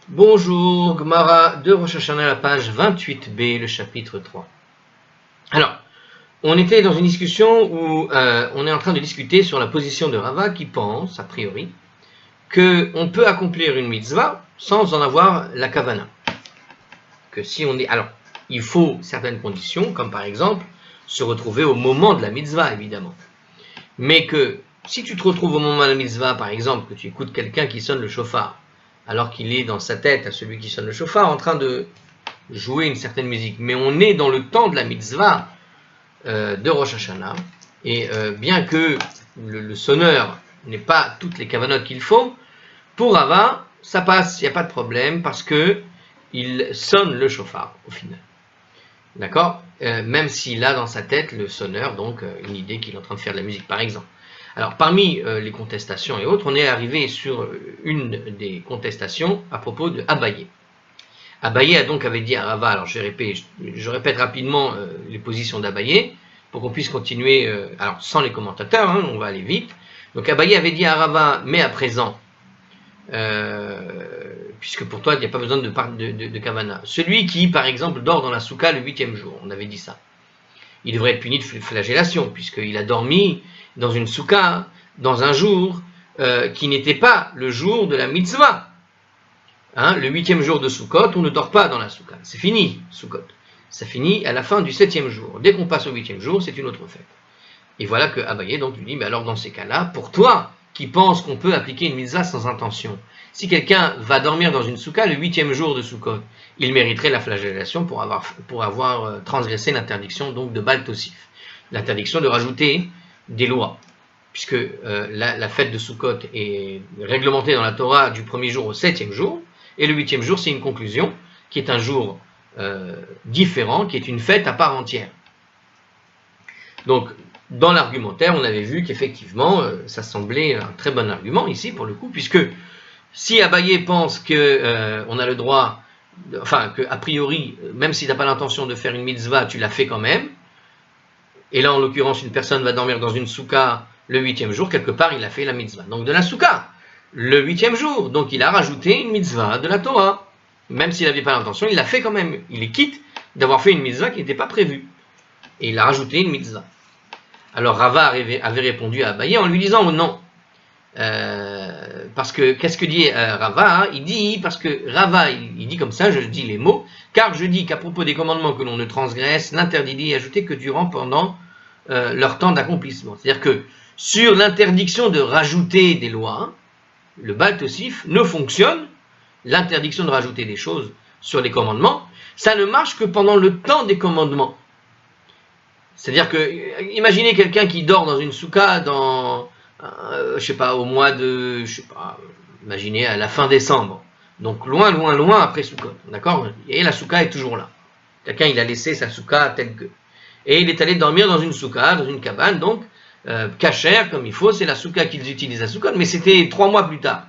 Bonjour, Gemara de Rosh Hashanah, la page 28b, le chapitre 3. Alors, on était dans une discussion où on est en train de discuter sur la position de Rava qui pense, a priori, qu'on peut accomplir une mitzvah sans en avoir la kavana. Que si on est... Alors, il faut certaines conditions, comme par exemple se retrouver au moment de la mitzvah, évidemment. Mais que si tu te retrouves au moment de la mitzvah, par exemple, que tu écoutes quelqu'un qui sonne le shofar, alors qu'il est dans sa tête à celui qui sonne le shofar en train de jouer une certaine musique, mais on est dans le temps de la mitzvah de Rosh Hashanah, et bien que le sonneur n'ait pas toutes les kavanotes qu'il faut, pour Rava, ça passe, il n'y a pas de problème, parce que il sonne le shofar, au final. D'accord, même s'il a dans sa tête, le sonneur, donc une idée qu'il est en train de faire de la musique, par exemple. Alors, parmi les contestations et autres, on est arrivé sur une des contestations à propos de Abaye. Abaye a donc avait dit à Rava, alors je répète rapidement les positions d'Abaye, pour qu'on puisse continuer, alors sans les commentateurs, hein, on va aller vite. Donc Abaye avait dit à Rava, mais à présent, puisque pour toi il n'y a pas besoin de kavana. Celui qui, par exemple, dort dans la souka le 8e jour, on avait dit ça, il devrait être puni de flagellation, puisqu'il a dormi dans une souka, dans un jour qui n'était pas le jour de la mitzvah. Hein, le 8e jour de Sukkot, on ne dort pas dans la souka. C'est fini, Sukkot. Ça finit à la fin du 7e jour. Dès qu'on passe au 8e jour, c'est une autre fête. Et voilà que Abaye donc lui dit, mais alors dans ces cas-là, pour toi qui penses qu'on peut appliquer une mitzvah sans intention, si quelqu'un va dormir dans une souka le 8e jour de Sukkot, il mériterait la flagellation pour avoir transgressé l'interdiction donc de Baal Tosif, l'interdiction de rajouter des lois, puisque la fête de Sukkot est réglementée dans la Torah du 1er jour au 7e jour, et le 8e jour c'est une conclusion, qui est un jour différent, qui est une fête à part entière. Donc, dans l'argumentaire, on avait vu qu'effectivement, ça semblait un très bon argument ici, pour le coup, puisque si Abaye pense qu'on a le droit, qu'a priori, même si tu n'as pas l'intention de faire une mitzvah, tu la fais quand même, et là, en l'occurrence, une personne va dormir dans une souka le 8e jour, quelque part, il a fait la mitzvah. Donc, de la souka, le 8e jour, donc il a rajouté une mitzvah de la Torah. Même s'il n'avait pas l'intention, il l'a fait quand même. Il est quitte d'avoir fait une mitzvah qui n'était pas prévue. Et il a rajouté une mitzvah. Alors Rava avait répondu à Abaye en lui disant non. Parce que, qu'est-ce que dit Rava? Il dit, parce que Rava, il dit comme ça, je dis les mots, car je dis qu'à propos des commandements que l'on ne transgresse, l'interdit d'y ajouter que durant, pendant leur temps d'accomplissement. C'est-à-dire que sur l'interdiction de rajouter des lois, le Baal Tosif ne fonctionne, l'interdiction de rajouter des choses sur les commandements, ça ne marche que pendant le temps des commandements. C'est-à-dire que, imaginez quelqu'un qui dort dans une souka dans, au mois de, imaginez à la fin décembre. Donc loin après Sukkot, d'accord? Et la souka est toujours là. Quelqu'un, il a laissé sa souka telle que. Et il est allé dormir dans une souka, dans une cabane, donc, cachère comme il faut, c'est la souka qu'ils utilisent à Sukkot, mais c'était 3 mois plus tard.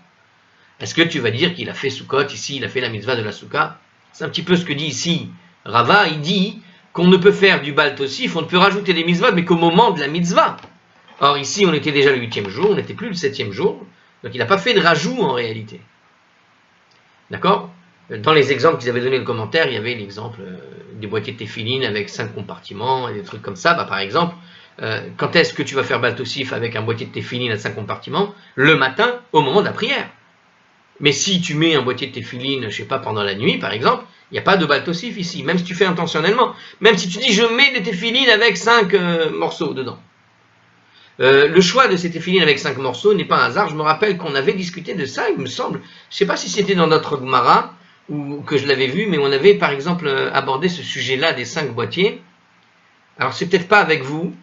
Est-ce que tu vas dire qu'il a fait Sukkot ici, il a fait la mitzvah de la souka? C'est un petit peu ce que dit ici Rava, il dit qu'on ne peut faire du Baal Tosif, on ne peut rajouter des mitzvahs, mais qu'au moment de la mitzvah. Or ici, on était déjà le 8e jour, on n'était plus le 7e jour, donc il n'a pas fait de rajout en réalité. D'accord? Dans les exemples qu'ils avaient donné le commentaire, il y avait l'exemple des boîtiers de téphilines avec 5 compartiments, et des trucs comme ça. Par exemple, quand est-ce que tu vas faire Baal Tosif avec un boîtier de téphilines à 5 compartiments? Le matin, au moment de la prière. Mais si tu mets un boîtier de téphilines, pendant la nuit, par exemple, il n'y a pas de Baal Tosif ici, même si tu fais intentionnellement. Même si tu dis, je mets des téphilines avec 5 morceaux dedans. Le choix de ces téphilines avec 5 morceaux n'est pas un hasard. Je me rappelle qu'on avait discuté de ça, il me semble. Je ne sais pas si c'était dans notre Gemara, ou que je l'avais vu, mais on avait, par exemple, abordé ce sujet-là des 5 boîtiers. Alors, c'est peut-être pas avec vous,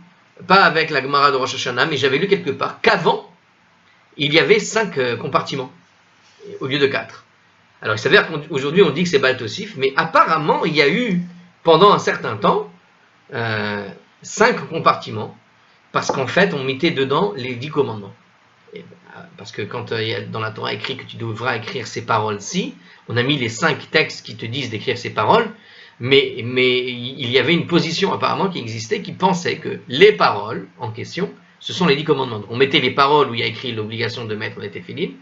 pas avec la Gemara de Rosh Hashanah, mais j'avais lu quelque part qu'avant, il y avait 5 compartiments, au lieu de 4. Alors il s'avère qu'aujourd'hui on dit que c'est Baal Tosif, mais apparemment il y a eu pendant un certain temps 5 compartiments, parce qu'en fait on mettait dedans les 10 commandements. Parce que quand il y a dans la Torah écrit que tu devras écrire ces paroles-ci, on a mis les 5 textes qui te disent d'écrire ces paroles, mais il y avait une position apparemment qui existait qui pensait que les paroles en question, ce sont les 10 commandements. Donc on mettait les paroles où il y a écrit l'obligation de mettre les téphilines,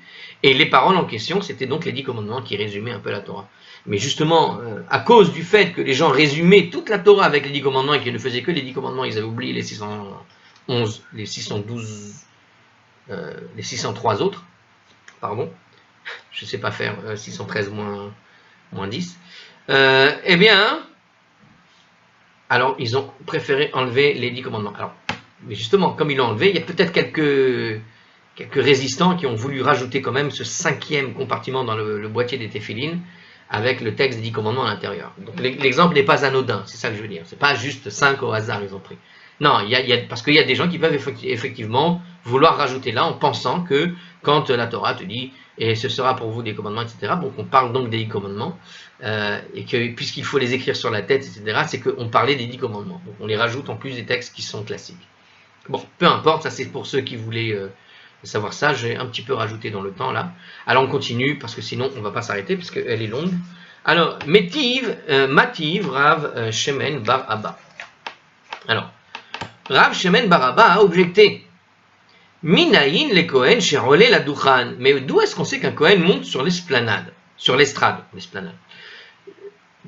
Et les paroles en question, c'était donc les 10 commandements qui résumaient un peu la Torah. Mais justement, à cause du fait que les gens résumaient toute la Torah avec les 10 commandements et qu'ils ne faisaient que les 10 commandements, ils avaient oublié les 611, les 612, les 603 autres, pardon, je ne sais pas faire 613 moins 10, eh bien, alors ils ont préféré enlever les 10 commandements. Alors, mais justement, comme ils l'ont enlevé, il y a peut-être quelques résistants qui ont voulu rajouter quand même ce 5e compartiment dans le boîtier des téphilines avec le texte des 10 commandements à l'intérieur. Donc l'exemple n'est pas anodin, c'est ça que je veux dire. C'est pas juste 5 au hasard, ils ont pris. Non, parce qu'il y a des gens qui peuvent effectivement vouloir rajouter là en pensant que quand la Torah te dit « et ce sera pour vous des commandements », etc., donc on parle donc des 10 commandements, et que puisqu'il faut les écrire sur la tête, etc., c'est qu'on parlait des 10 commandements. Donc on les rajoute en plus des textes qui sont classiques. Bon, peu importe, ça c'est pour ceux qui voulaient savoir ça, j'ai un petit peu rajouté dans le temps là. Alors on continue, parce que sinon on ne va pas s'arrêter, parce qu'elle est longue. Alors, Mativ, Rav Shemen Bar Abba. Alors, Rav Shemen Bar Abba a objecté. Minaïn les Kohen Sherolé la Duchan. Mais d'où est-ce qu'on sait qu'un Kohen monte sur l'esplanade, l'esplanade,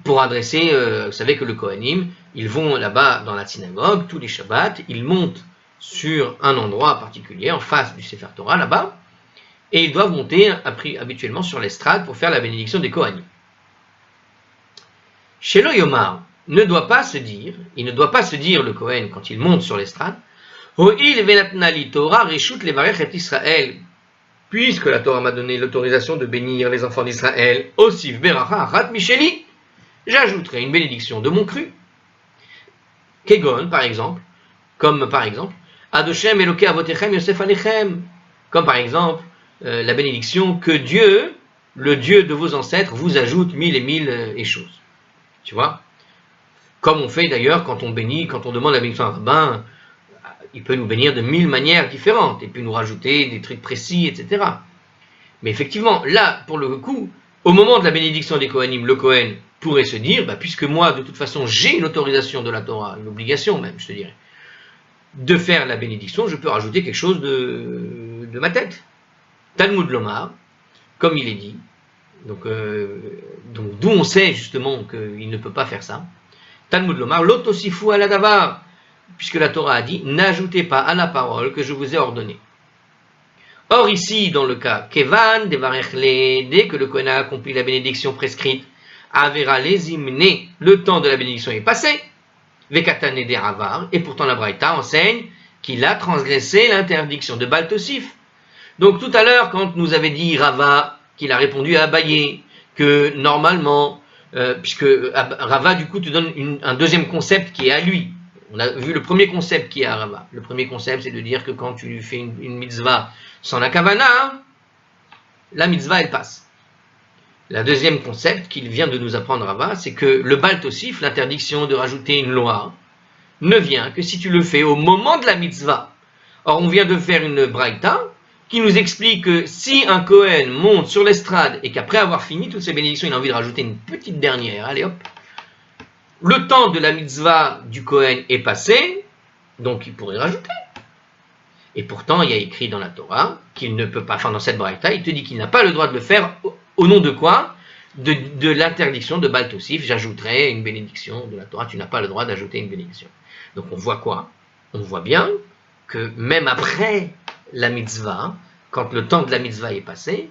pour adresser, vous savez que le Kohanim, ils vont là-bas dans la synagogue, tous les Shabbats, ils montent sur un endroit particulier, en face du Sefer Torah, là-bas, et ils doivent monter habituellement sur l'estrade pour faire la bénédiction des Kohanim. Shelo Yomar il ne doit pas se dire, le Kohen, quand il monte sur l'estrade, Ho'il venatnali Torah reshut levarech et Israël, puisque la Torah m'a donné l'autorisation de bénir les enfants d'Israël, Osif beracha rat micheli, j'ajouterai une bénédiction de mon cru. Kegon, comme par exemple, Adoshem Eloke Avotechem Yosef Alechem, comme par exemple la bénédiction que Dieu, le Dieu de vos ancêtres, vous ajoute 1000 et 1000 et choses. Tu vois? Comme on fait d'ailleurs quand on demande la bénédiction à un rabbin, il peut nous bénir de 1000 manières différentes, il peut nous rajouter des trucs précis, etc. Mais effectivement, là, pour le coup, au moment de la bénédiction des Kohanim, le Kohen pourrait se dire, puisque moi, de toute façon, j'ai une autorisation de la Torah, une obligation même, je te dirais, de faire la bénédiction, je peux rajouter quelque chose de ma tête. Talmud Lomar, comme il est dit, donc d'où on sait justement qu'il ne peut pas faire ça. Talmud Lomar, l'otosifu ala davar, puisque la Torah a dit, n'ajoutez pas à la parole que je vous ai ordonné. Or ici, dans le cas Kevan, devarech dès que le Kohen a accompli la bénédiction prescrite, avera les hymnes, le temps de la bénédiction est passé, vekatane de ravar, et pourtant la Braïta enseigne qu'il a transgressé l'interdiction de Baltosif. Donc tout à l'heure, quand nous avait dit Rava, qu'il a répondu à Abaye, que normalement, puisque Rava du coup te donne un deuxième concept qui est à lui. On a vu le premier concept qui est à Rava. Le premier concept, c'est de dire que quand tu fais une mitzvah sans la kavana, la mitzvah elle passe. Le deuxième concept qu'il vient de nous apprendre Rava, c'est que le Baltosif, l'interdiction de rajouter une loi, ne vient que si tu le fais au moment de la mitzvah. Or, on vient de faire une braïta qui nous explique que si un Kohen monte sur l'estrade et qu'après avoir fini toutes ses bénédictions, il a envie de rajouter une petite dernière, allez hop, le temps de la mitzvah du Kohen est passé, donc il pourrait rajouter. Et pourtant, il y a écrit dans la Torah qu'il ne peut pas, dans cette braïta, il te dit qu'il n'a pas le droit de le faire au nom de quoi? De l'interdiction de Baltosif, j'ajouterai une bénédiction de la Torah, tu n'as pas le droit d'ajouter une bénédiction. Donc on voit quoi? On voit bien que même après la mitzvah, quand le temps de la mitzvah est passé,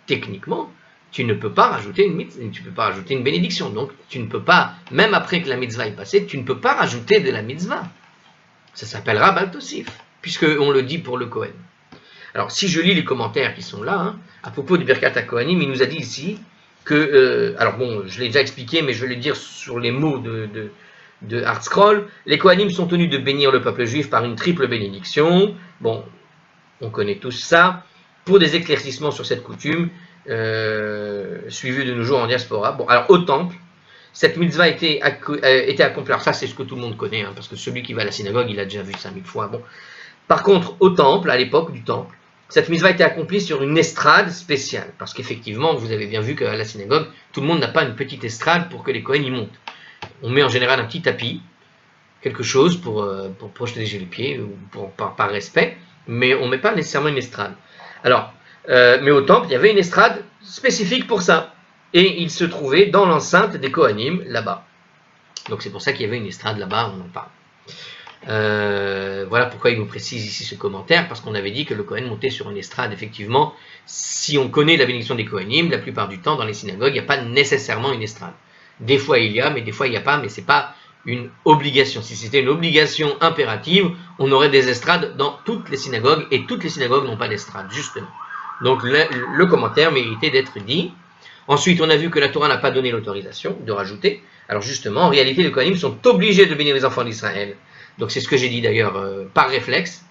techniquement, tu ne peux pas rajouter une bénédiction. Donc tu ne peux pas, même après que la mitzvah est passée, tu ne peux pas rajouter de la mitzvah. Ça s'appellera Baltosif, puisqu'on le dit pour le Kohen. Alors si je lis les commentaires qui sont là, à propos du Birkat HaKohanim, il nous a dit ici que, alors bon, je l'ai déjà expliqué, mais je vais le dire sur les mots de ArtScroll, les Kohanim sont tenus de bénir le peuple juif par une triple bénédiction. Bon, on connaît tous ça. Pour des éclaircissements sur cette coutume, suivie de nos jours en diaspora. Bon, alors au temple, cette mitzvah était accomplie. Alors ça, c'est ce que tout le monde connaît, parce que celui qui va à la synagogue, il a déjà vu ça 1000 fois. Bon. Par contre, au temple, à l'époque du temple, cette mitzvah était accomplie sur une estrade spéciale. Parce qu'effectivement, vous avez bien vu qu'à la synagogue, tout le monde n'a pas une petite estrade pour que les Kohen y montent. On met en général un petit tapis, quelque chose pour protéger les pieds, par respect, mais on ne met pas nécessairement une estrade. Alors, Mais au temple, il y avait une estrade spécifique pour ça. Et il se trouvait dans l'enceinte des Kohanim, là-bas. Donc c'est pour ça qu'il y avait une estrade là-bas, on en parle. Voilà pourquoi il nous précise ici ce commentaire, parce qu'on avait dit que le Kohen montait sur une estrade, effectivement. Si on connaît la bénédiction des Kohanim, la plupart du temps, dans les synagogues, il n'y a pas nécessairement une estrade. Des fois il y a, mais des fois il n'y a pas, mais c'est pas une obligation. Si c'était une obligation impérative, on aurait des estrades dans toutes les synagogues, et toutes les synagogues n'ont pas d'estrade, justement. Donc le commentaire méritait d'être dit. Ensuite, on a vu que la Torah n'a pas donné l'autorisation de rajouter. Alors justement, en réalité, les Kohanim sont obligés de bénir les enfants d'Israël. Donc c'est ce que j'ai dit d'ailleurs par réflexe.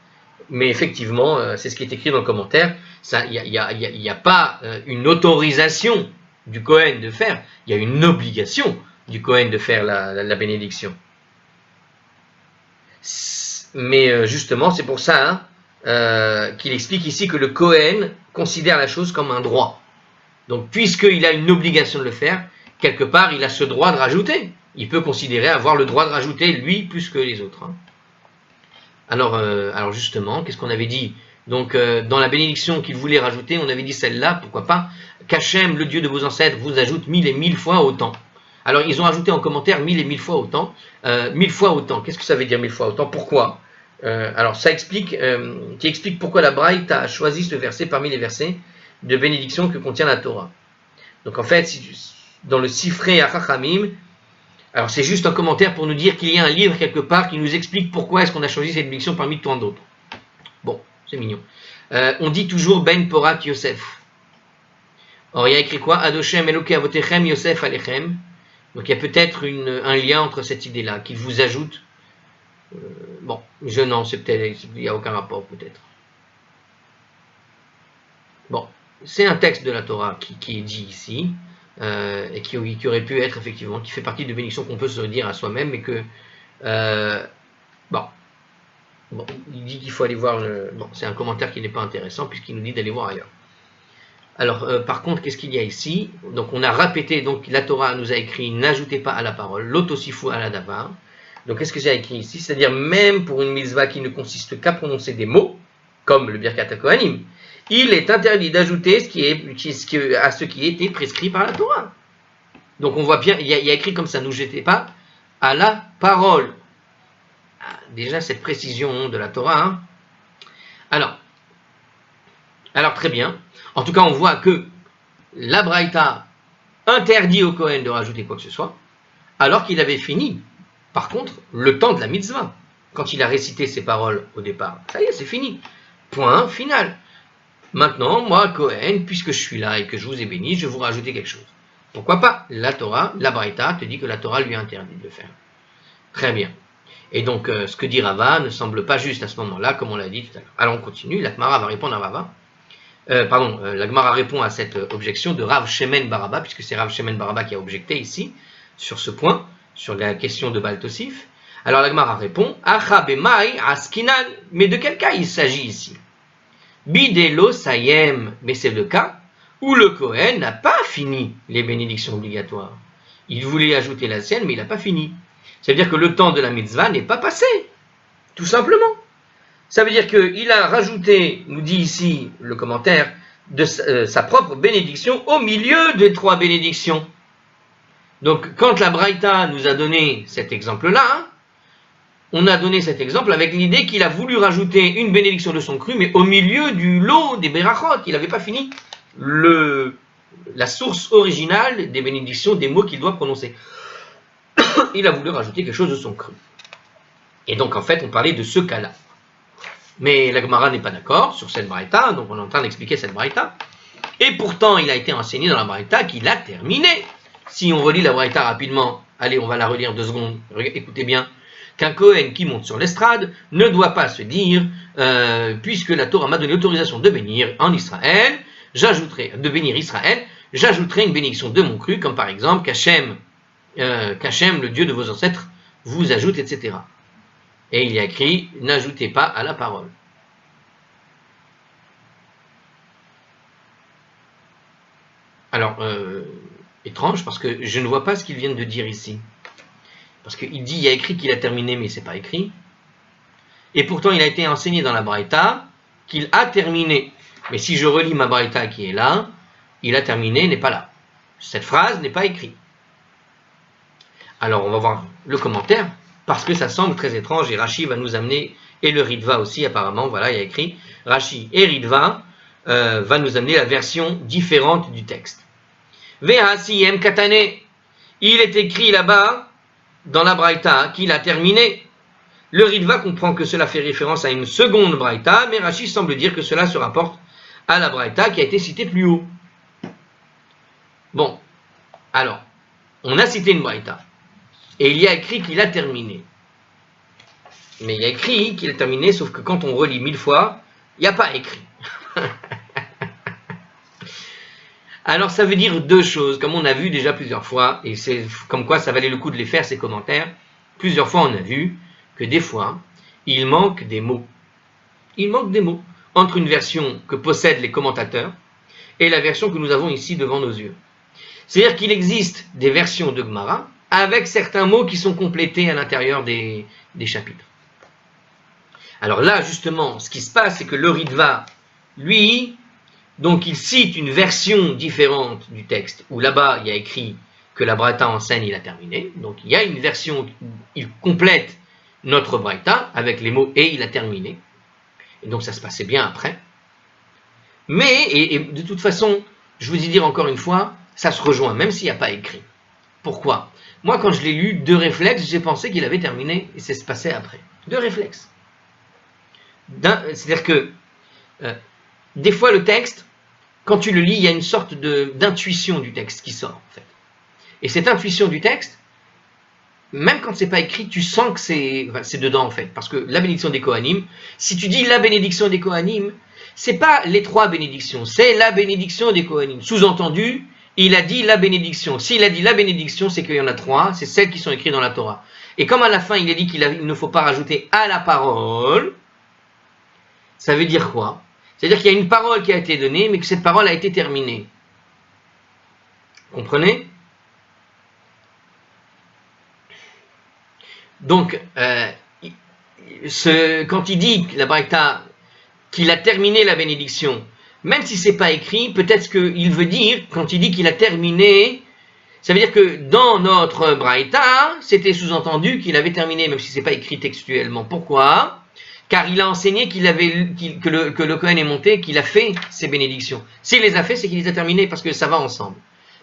Mais effectivement, c'est ce qui est écrit dans le commentaire. Il n'y a pas une autorisation du Kohen de faire. Il y a une obligation du Kohen de faire la bénédiction. Mais justement, c'est pour ça qu'il explique ici que le Kohen considère la chose comme un droit. Donc, puisqu'il a une obligation de le faire, quelque part, il a ce droit de rajouter. Il peut considérer avoir le droit de rajouter, lui, plus que les autres. Alors justement, qu'est-ce qu'on avait dit? Donc, dans la bénédiction qu'il voulait rajouter, on avait dit celle-là, pourquoi pas, qu'Hachem, le Dieu de vos ancêtres, vous ajoute 1000 et 1000 fois autant. Alors, ils ont ajouté en commentaire 1000 et 1000 fois autant. 1000 fois autant, qu'est-ce que ça veut dire 1000 fois autant? Pourquoi? Alors, ça explique, qui explique pourquoi la Braïta a choisi ce verset parmi les versets de bénédiction que contient la Torah. Donc en fait, dans le Sifrei HaChachamim, alors c'est juste un commentaire pour nous dire qu'il y a un livre quelque part qui nous explique pourquoi est-ce qu'on a choisi cette bénédiction parmi tant d'autres. Bon, c'est mignon. On dit toujours Ben Porat Yosef. Or il y a écrit quoi? Adoshem Eloke Avotechem Yosef Alechem. Donc il y a peut-être un lien entre cette idée-là, qu'il vous ajoute. Bon, non, c'est peut-être, il n'y a aucun rapport peut-être. Bon. C'est un texte de la Torah qui est dit ici, et qui aurait pu être effectivement, qui fait partie de bénédictions qu'on peut se dire à soi-même, mais que, bon, il dit qu'il faut aller voir, bon, c'est un commentaire qui n'est pas intéressant, puisqu'il nous dit d'aller voir ailleurs. Alors, par contre, qu'est-ce qu'il y a ici? Donc, on a répété, donc la Torah nous a écrit, n'ajoutez pas à la parole, l'otosifu à la davar. Donc, qu'est-ce que j'ai écrit ici? C'est-à-dire, même pour une mitzvah qui ne consiste qu'à prononcer des mots, comme le Birkat HaKohanim, il est interdit d'ajouter à ce qui était prescrit par la Torah. Donc on voit bien, il y a écrit comme ça, n'ajoutez pas à la parole. Déjà cette précision de la Torah. Alors très bien. En tout cas, on voit que la Braïta interdit au Kohen de rajouter quoi que ce soit, alors qu'il avait fini, par contre, le temps de la mitzvah. Quand il a récité ses paroles au départ, ça y est, c'est fini. Point final. Maintenant, moi, Kohen, puisque je suis là et que je vous ai béni, je vais vous rajouter quelque chose. Pourquoi pas? La Torah, la Braïta te dit que la Torah lui interdit de le faire. Très bien. Et donc, ce que dit Rava ne semble pas juste à ce moment-là, comme on l'a dit tout à l'heure. Alors, on continue. La Gemara va répondre à Rava. La Gemara répond à cette objection de Rav Shemen Baraba, puisque c'est Rav Shemen Baraba qui a objecté ici, sur ce point, sur la question de Baal Tosif. Alors, la Gemara répond, Acha bemai askinan. Mais de quel cas il s'agit ici? Bidelo sayem, mais c'est le cas où le Kohen n'a pas fini les bénédictions obligatoires. Il voulait ajouter la sienne, mais il n'a pas fini. Ça veut dire que le temps de la mitzvah n'est pas passé, tout simplement. Ça veut dire qu'il a rajouté, nous dit ici le commentaire, de sa propre bénédiction au milieu des 3 bénédictions. Donc quand la Braïta nous a donné cet exemple-là, on a donné cet exemple avec l'idée qu'il a voulu rajouter une bénédiction de son cru, mais au milieu du lot des Berachot. Il n'avait pas fini la source originale des bénédictions, des mots qu'il doit prononcer. Il a voulu rajouter quelque chose de son cru. Et donc, en fait, on parlait de ce cas-là. Mais la Gemara n'est pas d'accord sur cette Braïta, donc on est en train d'expliquer cette Braïta. Et pourtant, il a été enseigné dans la Braïta qu'il a terminé. Si on relit la Braïta rapidement, allez, on va la relire 2 secondes, écoutez bien. Qu'un Kohen qui monte sur l'estrade ne doit pas se dire, puisque la Torah m'a donné l'autorisation de bénir en Israël, de bénir Israël, j'ajouterai une bénédiction de mon cru, comme par exemple qu'Hachem, le Dieu de vos ancêtres, vous ajoute, etc. Et il y a écrit, n'ajoutez pas à la parole. Alors, étrange, parce que je ne vois pas ce qu'ils viennent de dire ici. Parce qu'il dit, il y a écrit qu'il a terminé, mais ce n'est pas écrit. Et pourtant, il a été enseigné dans la Braïta qu'il a terminé. Mais si je relis ma braïta qui est là, il a terminé n'est pas là. Cette phrase n'est pas écrite. Alors on va voir le commentaire, parce que ça semble très étrange, et Rashi va nous amener, et le Ritva aussi apparemment, voilà, il y a écrit, Rashi et Ritva va nous amener la version différente du texte. Ve'asiyem katane, il est écrit là-bas, dans la braïta, qu'il a terminé. Le Ritva comprend que cela fait référence à une seconde braïta, mais Rashi semble dire que cela se rapporte à la braïta qui a été citée plus haut. Bon, alors, on a cité une braïta, et il y a écrit qu'il a terminé. Mais il y a écrit qu'il a terminé, sauf que quand on relit 1000 fois, il n'y a pas écrit. Alors ça veut dire deux choses, comme on a vu déjà plusieurs fois, et c'est comme quoi ça valait le coup de les faire ces commentaires. Plusieurs fois on a vu que des fois, il manque des mots. Il manque des mots entre une version que possèdent les commentateurs et la version que nous avons ici devant nos yeux. C'est-à-dire qu'il existe des versions de Gemara avec certains mots qui sont complétés à l'intérieur des chapitres. Alors là, justement, ce qui se passe, c'est que le Ritva, lui, donc il cite une version différente du texte, où là-bas, il y a écrit que la braïta enseigne, il a terminé. Donc il y a une version, il complète notre braïta avec les mots « et il a terminé ». Et donc ça se passait bien après. Mais, et de toute façon, je vous ai dit encore une fois, ça se rejoint, même s'il n'y a pas écrit. Pourquoi? Moi, quand je l'ai lu, de réflexe, j'ai pensé qu'il avait terminé, et ça se passait après. De réflexe. C'est-à-dire que, des fois, le texte, quand tu le lis, il y a une sorte d'intuition du texte qui sort, en fait. Et cette intuition du texte, même quand c'est pas écrit, tu sens que c'est dedans, en fait. Parce que la bénédiction des Kohanim, si tu dis la bénédiction des Kohanim, c'est pas les 3 bénédictions, c'est la bénédiction des Kohanim. Sous-entendu, il a dit la bénédiction. S'il a dit la bénédiction, c'est qu'il y en a 3, c'est celles qui sont écrites dans la Torah. Et comme à la fin, il a dit qu'il ne faut pas rajouter à la parole, ça veut dire quoi? C'est-à-dire qu'il y a une parole qui a été donnée, mais que cette parole a été terminée. Comprenez? Donc, quand il dit, la braïta, qu'il a terminé la bénédiction, même si c'est pas écrit, peut-être qu'il veut dire, quand il dit qu'il a terminé, ça veut dire que dans notre braïta, c'était sous-entendu qu'il avait terminé, même si c'est pas écrit textuellement. Pourquoi? Car il a enseigné que le Kohen est monté, qu'il a fait ses bénédictions. S'il les a fait, c'est qu'il les a terminées, parce que ça va ensemble.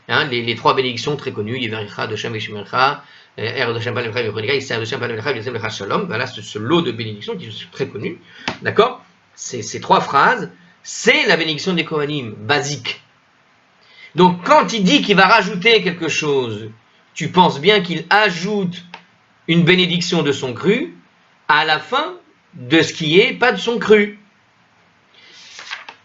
Hein, les 3 bénédictions très connues, Yevericha, Doshem Veshimelcha, Er Doshem Balevcha, Vechoniga, Issaïa Doshem Balevcha, Yosem Lecha Shalom. Voilà ce lot de bénédictions qui sont très connues. D'accord? Ces 3 phrases, c'est la bénédiction des Kohanim, basique. Donc quand il dit qu'il va rajouter quelque chose, tu penses bien qu'il ajoute une bénédiction de son cru à la fin de ce qui est pas de son cru.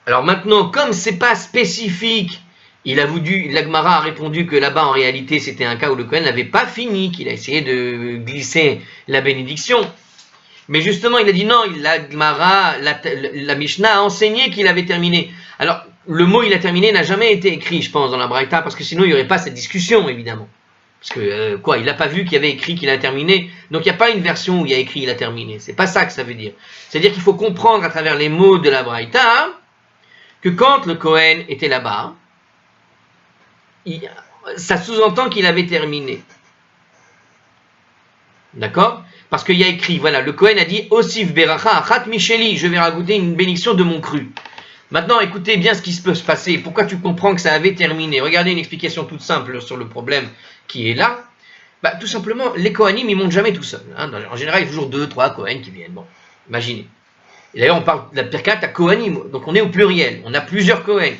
Alors maintenant, comme c'est pas spécifique, la Gemara a répondu que là-bas en réalité c'était un cas où le Kohen n'avait pas fini, qu'il a essayé de glisser la bénédiction. Mais justement, il a dit non, la Gemara, la Mishnah a enseigné qu'il avait terminé. Alors, le mot il a terminé n'a jamais été écrit, je pense, dans la Braïta, parce que sinon il n'y aurait pas cette discussion, évidemment. Parce que, il n'a pas vu qu'il y avait écrit qu'il a terminé. Donc, il n'y a pas une version où il y a écrit il a terminé. C'est pas ça que ça veut dire. C'est-à-dire qu'il faut comprendre à travers les mots de la Braïta que quand le Kohen était là-bas, ça sous-entend qu'il avait terminé. D'accord? Parce qu'il y a écrit, voilà, le Kohen a dit Osif beracha achat micheli, je vais rajouter une bénédiction de mon cru. Maintenant, écoutez bien ce qui peut se passer. Pourquoi tu comprends que ça avait terminé? Regardez une explication toute simple sur le problème qui est là. Tout simplement, les Kohanim, ils montent jamais tout seuls. Hein. En général, il y a toujours 2, 3 Kohen qui viennent. Bon, imaginez. Et d'ailleurs, on parle de la Pirkat à Kohanim, donc on est au pluriel. On a plusieurs Kohen.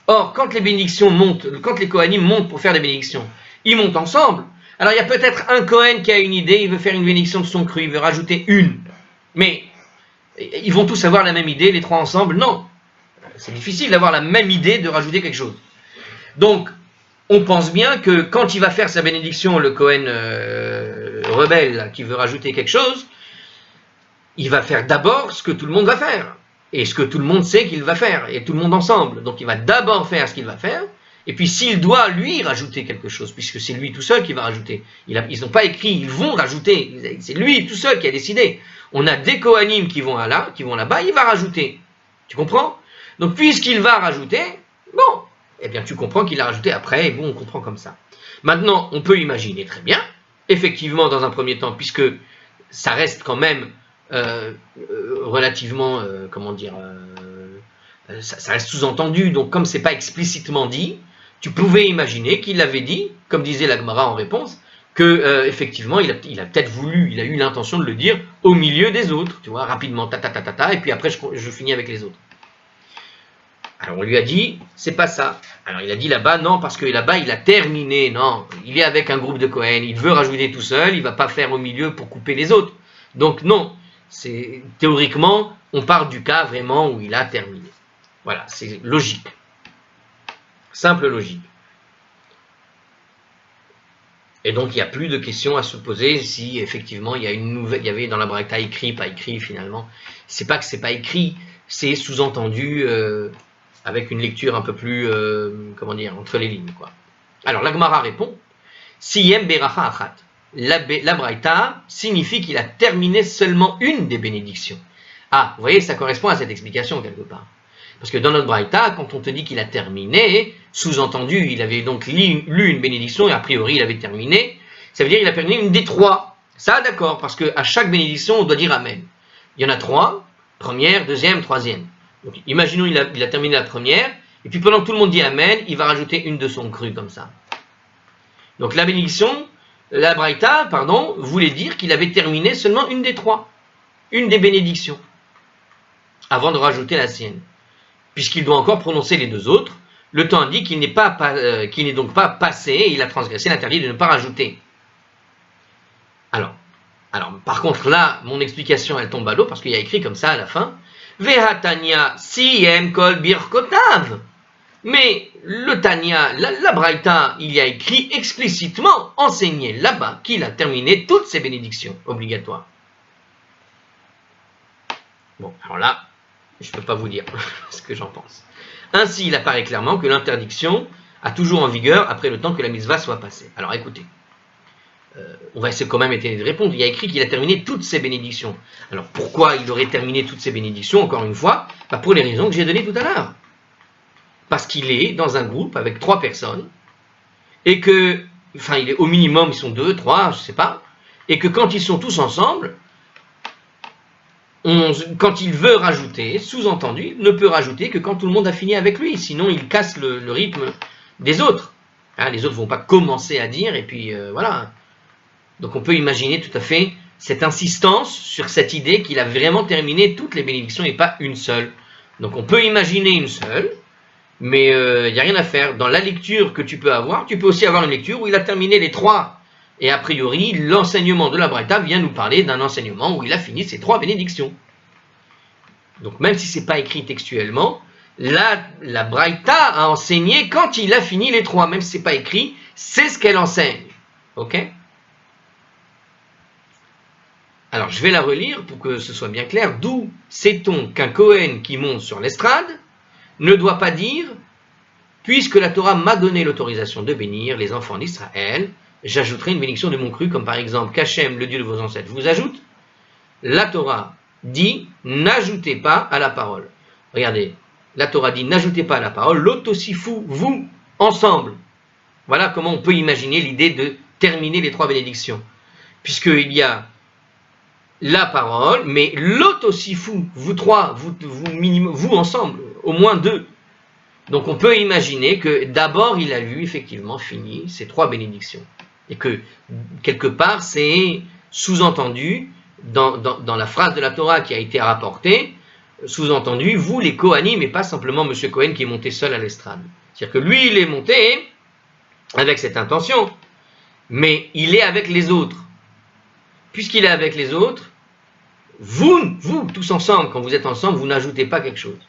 Or, quand les bénédictions montent, quand les Kohanim montent pour faire des bénédictions, ils montent ensemble. Alors, il y a peut-être un Kohen qui a une idée, il veut faire une bénédiction de son cru, il veut rajouter une. Mais, ils vont tous avoir la même idée, les 3 ensemble? Non. C'est difficile d'avoir la même idée de rajouter quelque chose. Donc, on pense bien que quand il va faire sa bénédiction, le Kohen rebelle là, qui veut rajouter quelque chose, il va faire d'abord ce que tout le monde va faire. Et ce que tout le monde sait qu'il va faire. Et tout le monde ensemble. Donc il va d'abord faire ce qu'il va faire. Et puis s'il doit, lui, rajouter quelque chose, puisque c'est lui tout seul qui va rajouter. Ils n'ont pas écrit, ils vont rajouter. C'est lui tout seul qui a décidé. On a des Kohanim qui vont là-bas, il va rajouter. Tu comprends? Donc, puisqu'il va rajouter, bon, eh bien, tu comprends qu'il a rajouté après, et bon, on comprend comme ça. Maintenant, on peut imaginer très bien, effectivement, dans un premier temps, puisque ça reste quand même relativement, comment dire, ça reste sous-entendu, donc comme c'est pas explicitement dit, tu pouvais imaginer qu'il l'avait dit, comme disait la Gemara en réponse, que effectivement il a peut-être voulu, il a eu l'intention de le dire au milieu des autres, tu vois, rapidement, et puis après je finis avec les autres. Alors on lui a dit, c'est pas ça. Alors il a dit là-bas, non, parce que là-bas il a terminé, non, il est avec un groupe de Cohen, il veut rajouter tout seul, il va pas faire au milieu pour couper les autres. Donc non, c'est théoriquement, on part du cas vraiment où il a terminé. Voilà, c'est logique. Simple logique. Et donc, il n'y a plus de questions à se poser si effectivement il y a une nouvelle, il y avait dans la Braïta écrit, pas écrit finalement. C'est pas que c'est pas écrit, c'est sous-entendu avec une lecture un peu plus, comment dire, entre les lignes, quoi. Alors, la Gemara répond, Siyem beracha achat. La Braïta signifie qu'il a terminé seulement une des bénédictions. Ah, vous voyez, ça correspond à cette explication quelque part. Parce que dans notre Braïta, quand on te dit qu'il a terminé, sous-entendu, il avait donc lu une bénédiction et a priori il avait terminé, ça veut dire qu'il a terminé une des trois. Ça, d'accord, parce qu'à chaque bénédiction, on doit dire Amen. Il y en a trois, première, deuxième, troisième. Donc imaginons il a terminé la première, et puis pendant que tout le monde dit Amen, il va rajouter une de son cru comme ça. Donc la bénédiction, la Braïta, pardon, voulait dire qu'il avait terminé seulement une des trois, une des bénédictions, avant de rajouter la sienne. Puisqu'il doit encore prononcer les deux autres, le temps dit qu'il n'est donc pas passé et il a transgressé l'interdit de ne pas rajouter. Alors, par contre là, mon explication elle tombe à l'eau parce qu'il y a écrit comme ça à la fin, Vehatania siyem kol birkotav. Mais le Tanya, la Braïta, il y a écrit explicitement, enseigné là-bas, qu'il a terminé toutes ses bénédictions obligatoires. Bon, alors là, je ne peux pas vous dire ce que j'en pense. Ainsi, il apparaît clairement que l'interdiction a toujours en vigueur après le temps que la mitzvah soit passée. Alors écoutez, on va essayer quand même de répondre. Il y a écrit qu'il a terminé toutes ses bénédictions. Alors pourquoi il aurait terminé toutes ses bénédictions, encore une fois? Pour les raisons que j'ai données tout à l'heure. Parce qu'il est dans un groupe avec 3 personnes, et que, enfin, il est au minimum, ils sont 2, 3, je ne sais pas, et que quand ils sont tous ensemble, quand il veut rajouter, sous-entendu, il ne peut rajouter que quand tout le monde a fini avec lui, sinon il casse le rythme des autres. Hein, les autres ne vont pas commencer à dire, et puis voilà. Donc on peut imaginer tout à fait cette insistance sur cette idée qu'il a vraiment terminé toutes les bénédictions et pas une seule. Donc on peut imaginer une seule, mais il n'y a rien à faire. Dans la lecture que tu peux avoir, tu peux aussi avoir une lecture où il a terminé les 3. Et a priori, l'enseignement de la Braïta vient nous parler d'un enseignement où il a fini ses 3 bénédictions. Donc même si ce n'est pas écrit textuellement, la Braïta a enseigné quand il a fini les 3, même si ce n'est pas écrit, c'est ce qu'elle enseigne. Ok? Alors je vais la relire pour que ce soit bien clair. D'où sait-on qu'un Kohen qui monte sur l'estrade ne doit pas dire « Puisque la Torah m'a donné l'autorisation de bénir les enfants d'Israël, j'ajouterai une bénédiction de mon cru, comme par exemple qu'Hachem, le Dieu de vos ancêtres, vous ajoute. » La Torah dit « N'ajoutez pas à la parole. » Regardez, la Torah dit « N'ajoutez pas à la parole, l'otosifu, vous, ensemble. » Voilà comment on peut imaginer l'idée de terminer les 3 bénédictions. Puisqu'il y a la parole, mais l'otosifu, vous 3, vous ensemble, au moins 2. Donc on peut imaginer que d'abord il a lu effectivement fini ces 3 bénédictions. Et que quelque part c'est sous-entendu dans la phrase de la Torah qui a été rapportée, sous-entendu, vous les Kohanim, et pas simplement M. Cohen qui est monté seul à l'estrade. C'est-à-dire que lui il est monté avec cette intention, mais il est avec les autres. Puisqu'il est avec les autres, vous tous ensemble, quand vous êtes ensemble, vous n'ajoutez pas quelque chose.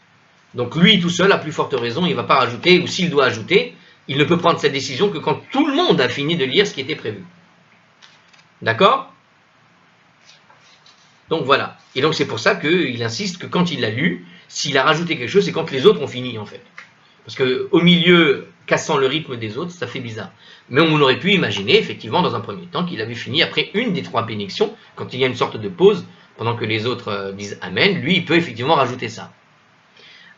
Donc lui tout seul, à plus forte raison, il ne va pas rajouter, ou s'il doit ajouter, il ne peut prendre cette décision que quand tout le monde a fini de lire ce qui était prévu. D'accord? Donc voilà. Et donc c'est pour ça qu'il insiste que quand il l'a lu, s'il a rajouté quelque chose, c'est quand les autres ont fini en fait. Parce qu'au milieu, cassant le rythme des autres, ça fait bizarre. Mais on aurait pu imaginer effectivement dans un premier temps qu'il avait fini après une des 3 bénédictions, quand il y a une sorte de pause, pendant que les autres disent Amen, lui il peut effectivement rajouter ça.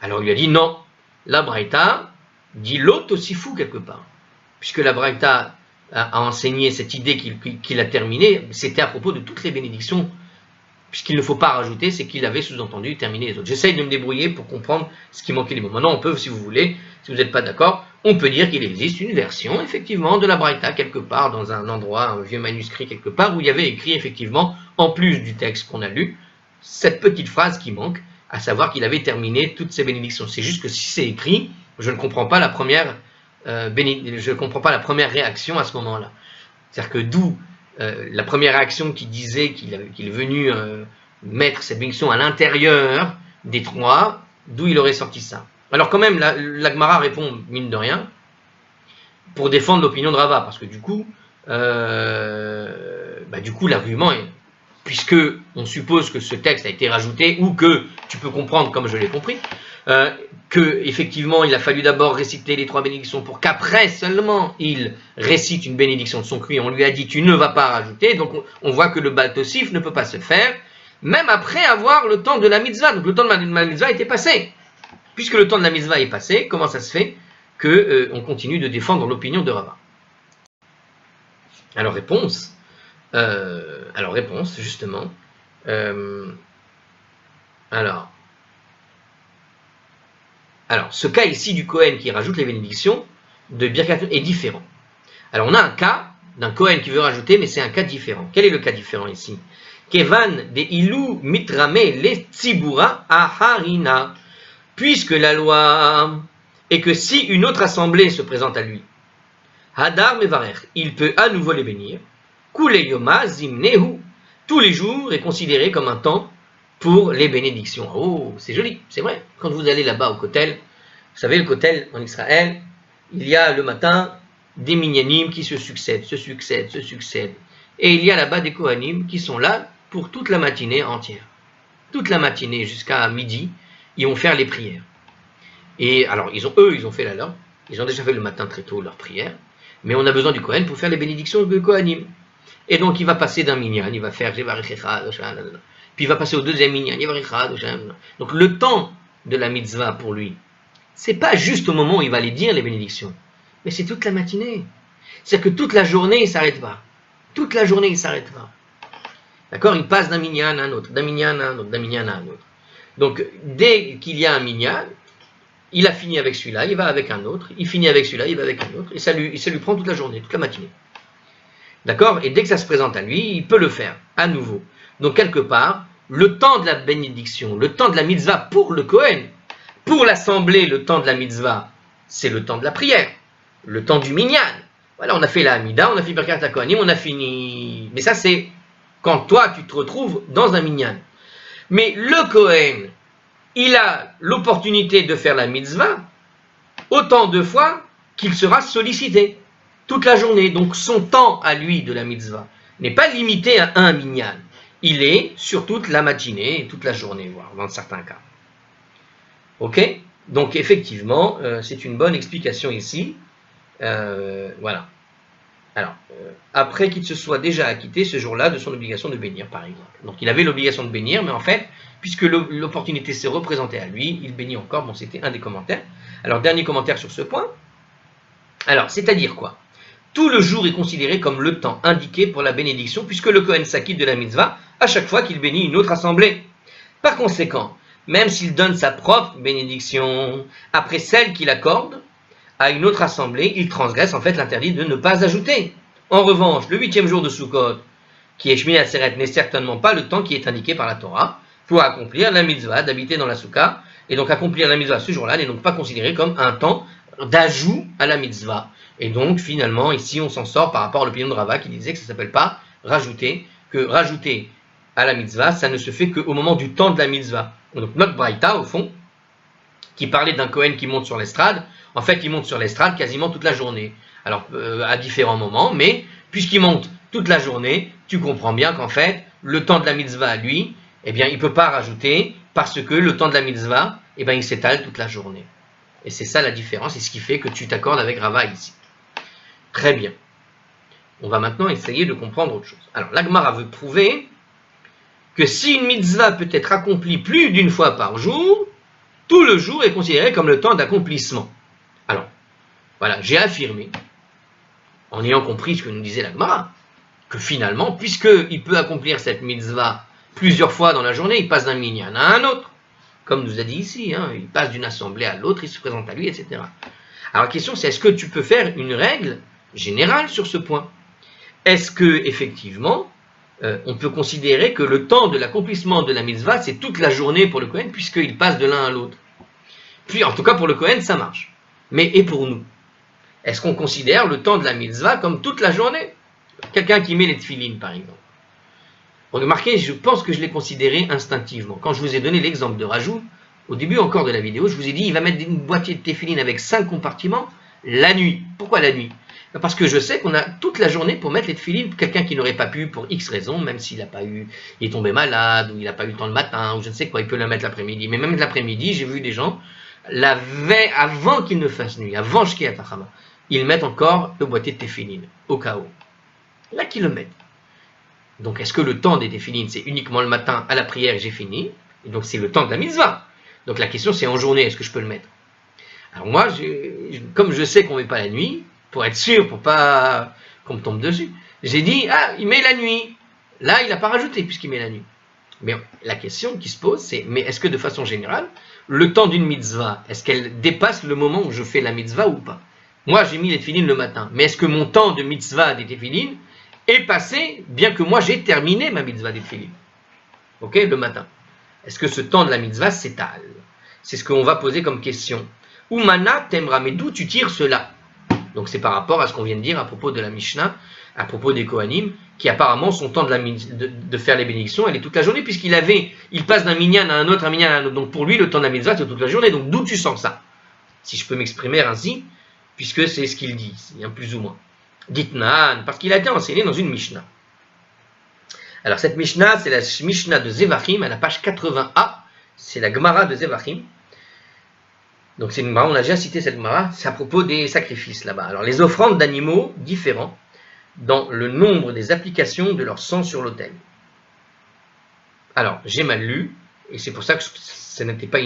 Alors il lui a dit non, la Braïta dit l'autre aussi fou quelque part. Puisque la Braïta a enseigné cette idée qu'il a terminée, c'était à propos de toutes les bénédictions. Puisqu'il ne faut pas rajouter, c'est qu'il avait sous-entendu terminé les autres. J'essaye de me débrouiller pour comprendre ce qui manquait les mots. Maintenant, on peut, si vous voulez, si vous n'êtes pas d'accord, on peut dire qu'il existe une version, effectivement, de la Braïta, quelque part, dans un endroit, un vieux manuscrit, quelque part, où il y avait écrit, effectivement, en plus du texte qu'on a lu, cette petite phrase qui manque, à savoir qu'il avait terminé toutes ses bénédictions. C'est juste que si c'est écrit, je ne comprends pas la première, réaction à ce moment-là. C'est-à-dire que d'où la première réaction qui disait qu'il est venu mettre cette bénédiction à l'intérieur des trois, d'où il aurait sorti ça. Alors quand même, la Gemara répond, mine de rien, pour défendre l'opinion de Rava, parce que du coup, l'argument est, puisque on suppose que ce texte a été rajouté, ou que tu peux comprendre, comme je l'ai compris, que effectivement il a fallu d'abord réciter les trois bénédictions pour qu'après seulement il récite une bénédiction de son cru. On lui a dit tu ne vas pas rajouter, donc on voit que le Baal Tosif ne peut pas se faire, même après avoir le temps de la mitzvah. Donc le temps de la mitzvah était passé. Puisque le temps de la mitzvah est passé, comment ça se fait qu'on continue de défendre l'opinion de Rava? Alors réponse, justement. Alors, ce cas ici du Kohen qui rajoute les bénédictions de Birkat est différent. Alors, on a un cas d'un Kohen qui veut rajouter, mais c'est un cas différent. Quel est le cas différent ici? Kevan de ilu mitrame le tzibura aharina. Puisque la loi est que si une autre assemblée se présente à lui, Hadar mevarer, il peut à nouveau les bénir. Kule yoma zimnehu. Tous les jours est considéré comme un temps pour les bénédictions. Oh, c'est joli, c'est vrai. Quand vous allez là-bas au Kotel, vous savez, le Kotel en Israël, il y a le matin des minyanim qui se succèdent. Et il y a là-bas des Kohanim qui sont là pour toute la matinée entière. Toute la matinée jusqu'à midi, ils vont faire les prières. Et alors, ils ont fait la leur. Ils ont déjà fait le matin très tôt leur prière. Mais on a besoin du Kohen pour faire les bénédictions de Kohanim. Et donc, il va passer d'un minyan, il va faire puis il va passer au deuxième minyan. Donc le temps de la mitzvah pour lui, c'est pas juste au moment où il va aller dire les bénédictions, mais c'est toute la matinée. C'est-à-dire que toute la journée, il ne s'arrête pas. Toute la journée, il ne s'arrête pas. D'accord? Il passe d'un minyan à un autre, d'un minyan à un autre, d'un minyan à un autre. Donc dès qu'il y a un minyan, il a fini avec celui-là, il va avec un autre, il finit avec celui-là, il va avec un autre, et ça lui prend toute la journée, toute la matinée. D'accord? Et dès que ça se présente à lui, il peut le faire à nouveau. Donc quelque part, le temps de la bénédiction, le temps de la mitzvah pour le Kohen, pour l'assemblée, le temps de la mitzvah, c'est le temps de la prière, le temps du minyan. Voilà, on a fait la Hamida, on a fait Birkat HaKohanim, on a fini. Mais ça, c'est quand toi, tu te retrouves dans un minyan. Mais le Kohen, il a l'opportunité de faire la mitzvah autant de fois qu'il sera sollicité, toute la journée. Donc son temps à lui de la mitzvah n'est pas limité à un minyan. Il est sur toute la matinée et toute la journée, voire dans certains cas. Ok? Donc effectivement, c'est une bonne explication ici. Voilà. Alors, après qu'il se soit déjà acquitté ce jour-là de son obligation de bénir, par exemple. Donc il avait l'obligation de bénir, mais en fait, puisque l'opportunité s'est représentée à lui, il bénit encore. Bon, c'était un des commentaires. Alors, dernier commentaire sur ce point. Alors, c'est-à-dire quoi? Tout le jour est considéré comme le temps indiqué pour la bénédiction, puisque le Kohen s'acquitte de la mitzvah à chaque fois qu'il bénit une autre assemblée. Par conséquent, même s'il donne sa propre bénédiction après celle qu'il accorde à une autre assemblée, il transgresse en fait l'interdit de ne pas ajouter. En revanche, le 8e jour de Sukkot, qui est Shmini Atzeret, n'est certainement pas le temps qui est indiqué par la Torah pour accomplir la mitzvah d'habiter dans la Soukha, et donc accomplir la mitzvah ce jour-là n'est donc pas considéré comme un temps d'ajout à la mitzvah. Et donc finalement ici on s'en sort par rapport à l'opinion de Rava qui disait que ça ne s'appelle pas rajouter, que rajouter à la mitzvah ça ne se fait qu'au moment du temps de la mitzvah. Donc notre Braïta au fond, qui parlait d'un Kohen qui monte sur l'estrade, en fait il monte sur l'estrade quasiment toute la journée. Alors à différents moments, mais puisqu'il monte toute la journée, tu comprends bien qu'en fait le temps de la mitzvah à lui, eh bien il ne peut pas rajouter parce que le temps de la mitzvah, eh bien il s'étale toute la journée. Et c'est ça la différence, et ce qui fait que tu t'accordes avec Rava ici. Très bien. On va maintenant essayer de comprendre autre chose. Alors, la Gemara veut prouver que si une mitzvah peut être accomplie plus d'une fois par jour, Tout le jour est considéré comme le temps d'accomplissement. Alors, voilà, j'ai affirmé, en ayant compris ce que nous disait la Gemara, que finalement, puisqu'il peut accomplir cette mitzvah plusieurs fois dans la journée, il passe d'un minyan à un autre, comme nous a dit ici, hein, il passe d'une assemblée à l'autre, il se présente à lui, etc. Alors la question c'est, est-ce que tu peux faire une règle générale sur ce point? Est-ce que effectivement, on peut considérer que le temps de l'accomplissement de la mitzvah, c'est toute la journée pour le Kohen, puisqu'il passe de l'un à l'autre? Puis en tout cas pour le Kohen, ça marche. Mais et pour nous? Est-ce qu'on considère le temps de la mitzvah comme toute la journée? Quelqu'un qui met les tefilines, par exemple. Remarquez, je pense que je l'ai considéré instinctivement. Quand je vous ai donné l'exemple de rajout, au début encore de la vidéo, je vous ai dit, il va mettre une boîtier de tefilines avec 5 compartiments la nuit. Pourquoi la nuit? Parce que je sais qu'on a toute la journée pour mettre les tefilines. Quelqu'un qui n'aurait pas pu, pour X raisons, même s'il n'a pas eu, il est tombé malade, ou il n'a pas eu le temps le matin, ou je ne sais quoi, il peut la mettre l'après-midi. Mais même l'après-midi, j'ai vu des gens, la veille, avant qu'il ne fasse nuit, avant Shkiat HaChama, ils mettent encore le boîtier de tefilines, au cas où. Là qu'ils le mettent. Donc est-ce que le temps des tefilines, c'est uniquement le matin à la prière et j'ai fini? Et donc c'est le temps de la mitzvah. Donc la question c'est en journée, est-ce que je peux le mettre? Alors moi, comme je sais qu'on ne met pas la nuit, pour être sûr, pour pas qu'on me tombe dessus, j'ai dit, ah, il met la nuit. Là, il n'a pas rajouté puisqu'il met la nuit. Mais la question qui se pose, c'est, mais est-ce que de façon générale, le temps d'une mitzvah, est-ce qu'elle dépasse le moment où je fais la mitzvah ou pas? Moi, j'ai mis les tefilines le matin. Mais est-ce que mon temps de mitzvah des tefilines est passé, bien que moi j'ai terminé ma mitzvah des tefilines? Ok, le matin. Est-ce que ce temps de la mitzvah s'étale? C'est ce qu'on va poser comme question. Oumana t'aimera, mais d'où tu tires cela? Donc c'est par rapport à ce qu'on vient de dire à propos de la Mishnah, à propos des Kohanim, qui apparemment son temps de faire les bénédictions, elle est toute la journée, il passe d'un minyan à un autre, Donc pour lui, le temps de la mitzvah, c'est toute la journée. Donc d'où tu sens ça? Si je peux m'exprimer ainsi, puisque c'est ce qu'il dit, hein, plus ou moins. Gitnan, parce qu'il a été enseigné dans une Mishnah. Alors cette Mishnah, c'est la Mishnah de Zevachim, à la page 80a, c'est la Gemara de Zevachim. Donc c'est une Gemara, on a déjà cité cette Gemara, c'est à propos des sacrifices là-bas. Alors les offrandes d'animaux différents dans le nombre des applications de leur sang sur l'autel. Alors j'ai mal lu, et c'est pour ça que ça n'était pas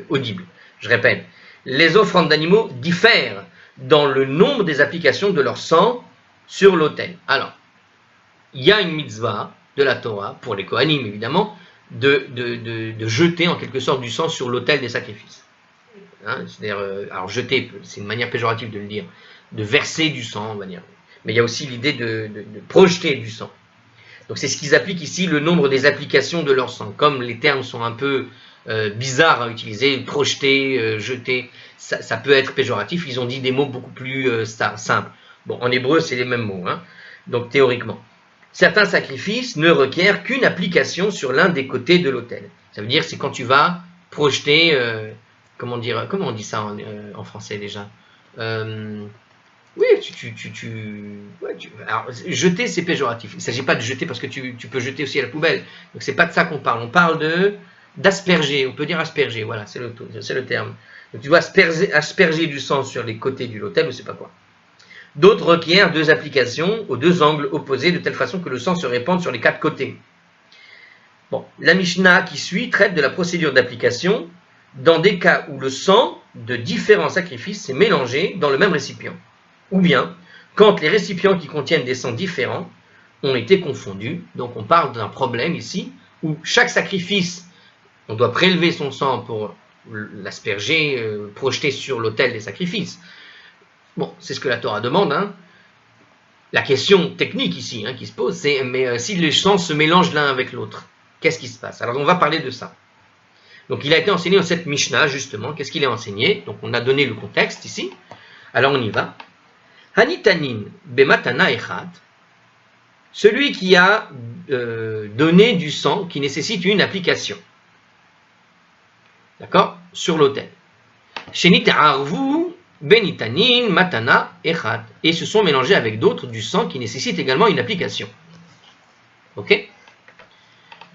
audible. Je répète, les offrandes d'animaux diffèrent dans le nombre des applications de leur sang sur l'autel. Alors, il y a une mitzvah de la Torah, pour les Kohanim évidemment, de jeter en quelque sorte du sang sur l'autel des sacrifices. Hein, c'est-à-dire, alors jeter, c'est une manière péjorative de le dire, de verser du sang, on va dire. Mais il y a aussi l'idée de projeter du sang. Donc c'est ce qu'ils appliquent ici, le nombre des applications de leur sang. Comme les termes sont un peu bizarres à utiliser, projeter, jeter, ça peut être péjoratif, ils ont dit des mots beaucoup plus simples. Bon, en hébreu, c'est les mêmes mots, hein, donc théoriquement. Certains sacrifices ne requièrent qu'une application sur l'un des côtés de l'autel. Ça veut dire c'est quand tu vas projeter, comment on dit ça en français déjà? Oui, alors, jeter, c'est péjoratif. Il ne s'agit pas de jeter parce que tu peux jeter aussi à la poubelle. Donc c'est pas de ça qu'on parle. On parle d'asperger. On peut dire asperger. Voilà, c'est le terme. Donc tu dois asperger du sang sur les côtés de l'autel ou je sais pas quoi. D'autres requièrent 2 applications aux 2 angles opposés de telle façon que le sang se répande sur les 4 côtés. Bon, la Mishnah qui suit traite de la procédure d'application dans des cas où le sang de différents sacrifices s'est mélangé dans le même récipient. Ou bien, quand les récipients qui contiennent des sangs différents ont été confondus. Donc on parle d'un problème ici, où chaque sacrifice, on doit prélever son sang pour l'asperger, projeter sur l'autel des sacrifices. Bon, c'est ce que la Torah demande. Hein. La question technique ici qui se pose, c'est mais si les sangs se mélangent l'un avec l'autre, qu'est-ce qui se passe? Alors on va parler de ça. Donc il a été enseigné dans cette Mishnah, justement. Qu'est-ce qu'il est enseigné? Donc on a donné le contexte ici. Alors on y va. Hanitanin bematana echad, celui qui a donné du sang qui nécessite une application. D'accord? Sur l'autel. Shenit arvu benitanin matana echad. Et se sont mélangés avec d'autres du sang qui nécessite également une application. Ok?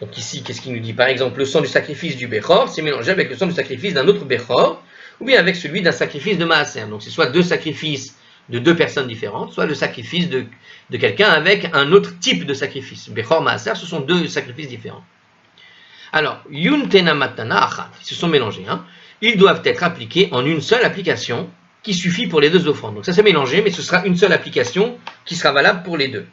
Donc ici, qu'est-ce qu'il nous dit? Par exemple, le sang du sacrifice du Bechor s'est mélangé avec le sang du sacrifice d'un autre Bechor, ou bien avec celui d'un sacrifice de Maaser. Donc c'est soit 2 sacrifices de 2 personnes différentes, soit le sacrifice de quelqu'un avec un autre type de sacrifice. Bechor, Maaser, ce sont 2 sacrifices différents. Alors, Yuntena Matana Achat, ils se sont mélangés. Hein. ils doivent être appliqués en une seule application qui suffit pour les deux offrandes. Donc ça s'est mélangé, mais ce sera une seule application qui sera valable pour les deux.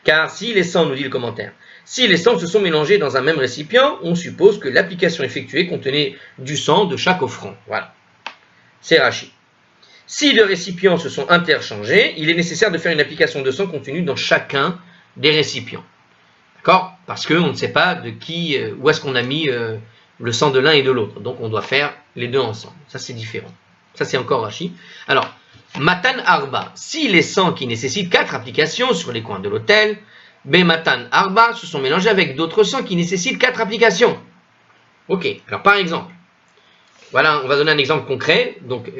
Car si les sangs, nous dit le commentaire, si les sangs se sont mélangés dans un même récipient, on suppose que l'application effectuée contenait du sang de chaque offrande. Voilà. C'est Rachi. Si les récipients se sont interchangés, il est nécessaire de faire une application de sang contenue dans chacun des récipients. D'accord? Parce qu'on ne sait pas de qui, où est-ce qu'on a mis le sang de l'un et de l'autre. Donc on doit faire les deux ensemble. Ça c'est différent. Ça c'est encore Rachi. Alors, Matan Arba, si les sangs qui nécessitent 4 applications sur les coins de l'autel, Matan Arba se sont mélangés avec d'autres sangs qui nécessitent 4 applications. Ok, alors par exemple, voilà, on va donner un exemple concret. Donc,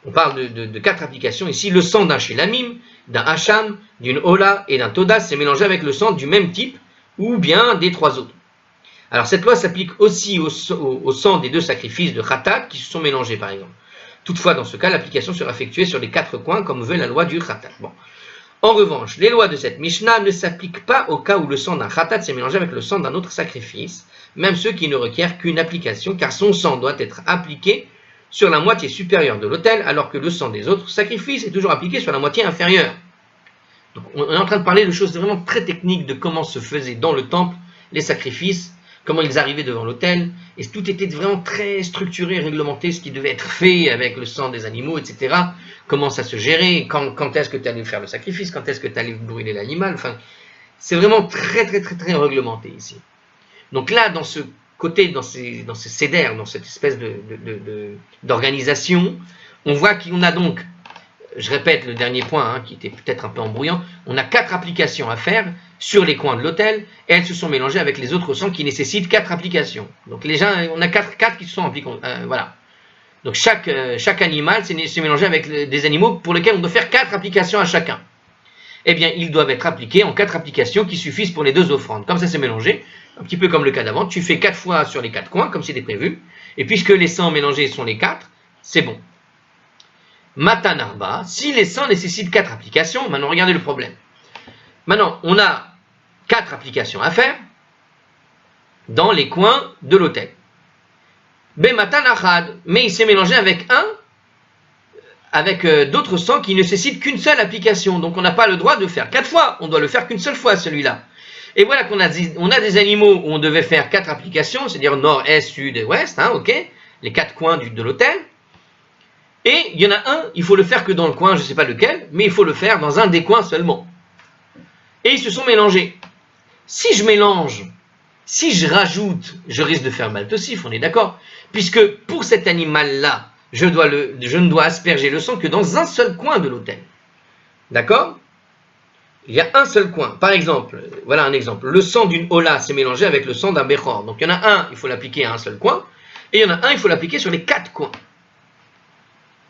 on parle de 4 applications. Ici, le sang d'un Shelamim, d'un Hacham, d'une Ola et d'un Toda s'est mélangé avec le sang du même type, ou bien des 3 autres. Alors, cette loi s'applique aussi au sang des 2 sacrifices de Khatat qui se sont mélangés, par exemple. Toutefois, dans ce cas, l'application sera effectuée sur les 4 coins, comme veut la loi du Khatat. Bon. En revanche, les lois de cette Mishnah ne s'appliquent pas au cas où le sang d'un Khatat s'est mélangé avec le sang d'un autre sacrifice, même ceux qui ne requièrent qu'une application, car son sang doit être appliqué sur la moitié supérieure de l'autel, alors que le sang des autres sacrifices est toujours appliqué sur la moitié inférieure. Donc, on est en train de parler de choses vraiment très techniques, de comment se faisaient dans le temple les sacrifices, comment ils arrivaient devant l'autel, et tout était vraiment très structuré, réglementé, ce qui devait être fait avec le sang des animaux, etc. Comment ça se gérait, quand est-ce que tu allais faire le sacrifice, quand est-ce que tu allais brûler l'animal, enfin, c'est vraiment très réglementé ici. Donc là, dans ce côté, dans ces cédères, dans cette espèce d'organisation, on voit qu'on a donc, je répète le dernier point, qui était peut-être un peu embrouillant, on a 4 applications à faire sur les coins de l'autel, et elles se sont mélangées avec les autres sangs qui nécessitent 4 applications. Donc les gens, on a 4 qui se sont appliqués, voilà. Donc chaque animal s'est mélangé avec des animaux pour lesquels on doit faire 4 applications à chacun. Eh bien, ils doivent être appliqués en 4 applications qui suffisent pour les 2 offrandes. Comme ça s'est mélangé, un petit peu comme le cas d'avant, tu fais 4 fois sur les 4 coins, comme c'était prévu, et puisque les sangs mélangés sont les 4, c'est bon. Matan Arba, si les sangs nécessitent 4 applications, maintenant regardez le problème. Maintenant, on a 4 applications à faire dans les coins de l'autel. Matan Achad, mais il s'est mélangé avec d'autres sangs qui ne nécessitent qu'une seule application. Donc on n'a pas le droit de faire 4 fois, on doit le faire qu'une seule fois celui-là. Et voilà qu'on a des animaux où on devait faire 4 applications, c'est-à-dire nord, est, sud et ouest, ok, les 4 coins de l'autel. Et il y en a un, il faut le faire que dans le coin, je ne sais pas lequel, mais il faut le faire dans un des coins seulement. Et ils se sont mélangés. Si je mélange, si je rajoute, je risque de faire Baltosif, on est d'accord, puisque pour cet animal-là, je ne dois asperger le sang que dans un seul coin de l'autel. D'accord? Il y a un seul coin. Par exemple, voilà un exemple. Le sang d'une Ola s'est mélangé avec le sang d'un Bechor. Donc il y en a un, il faut l'appliquer à un seul coin, et il y en a un, il faut l'appliquer sur les 4 coins.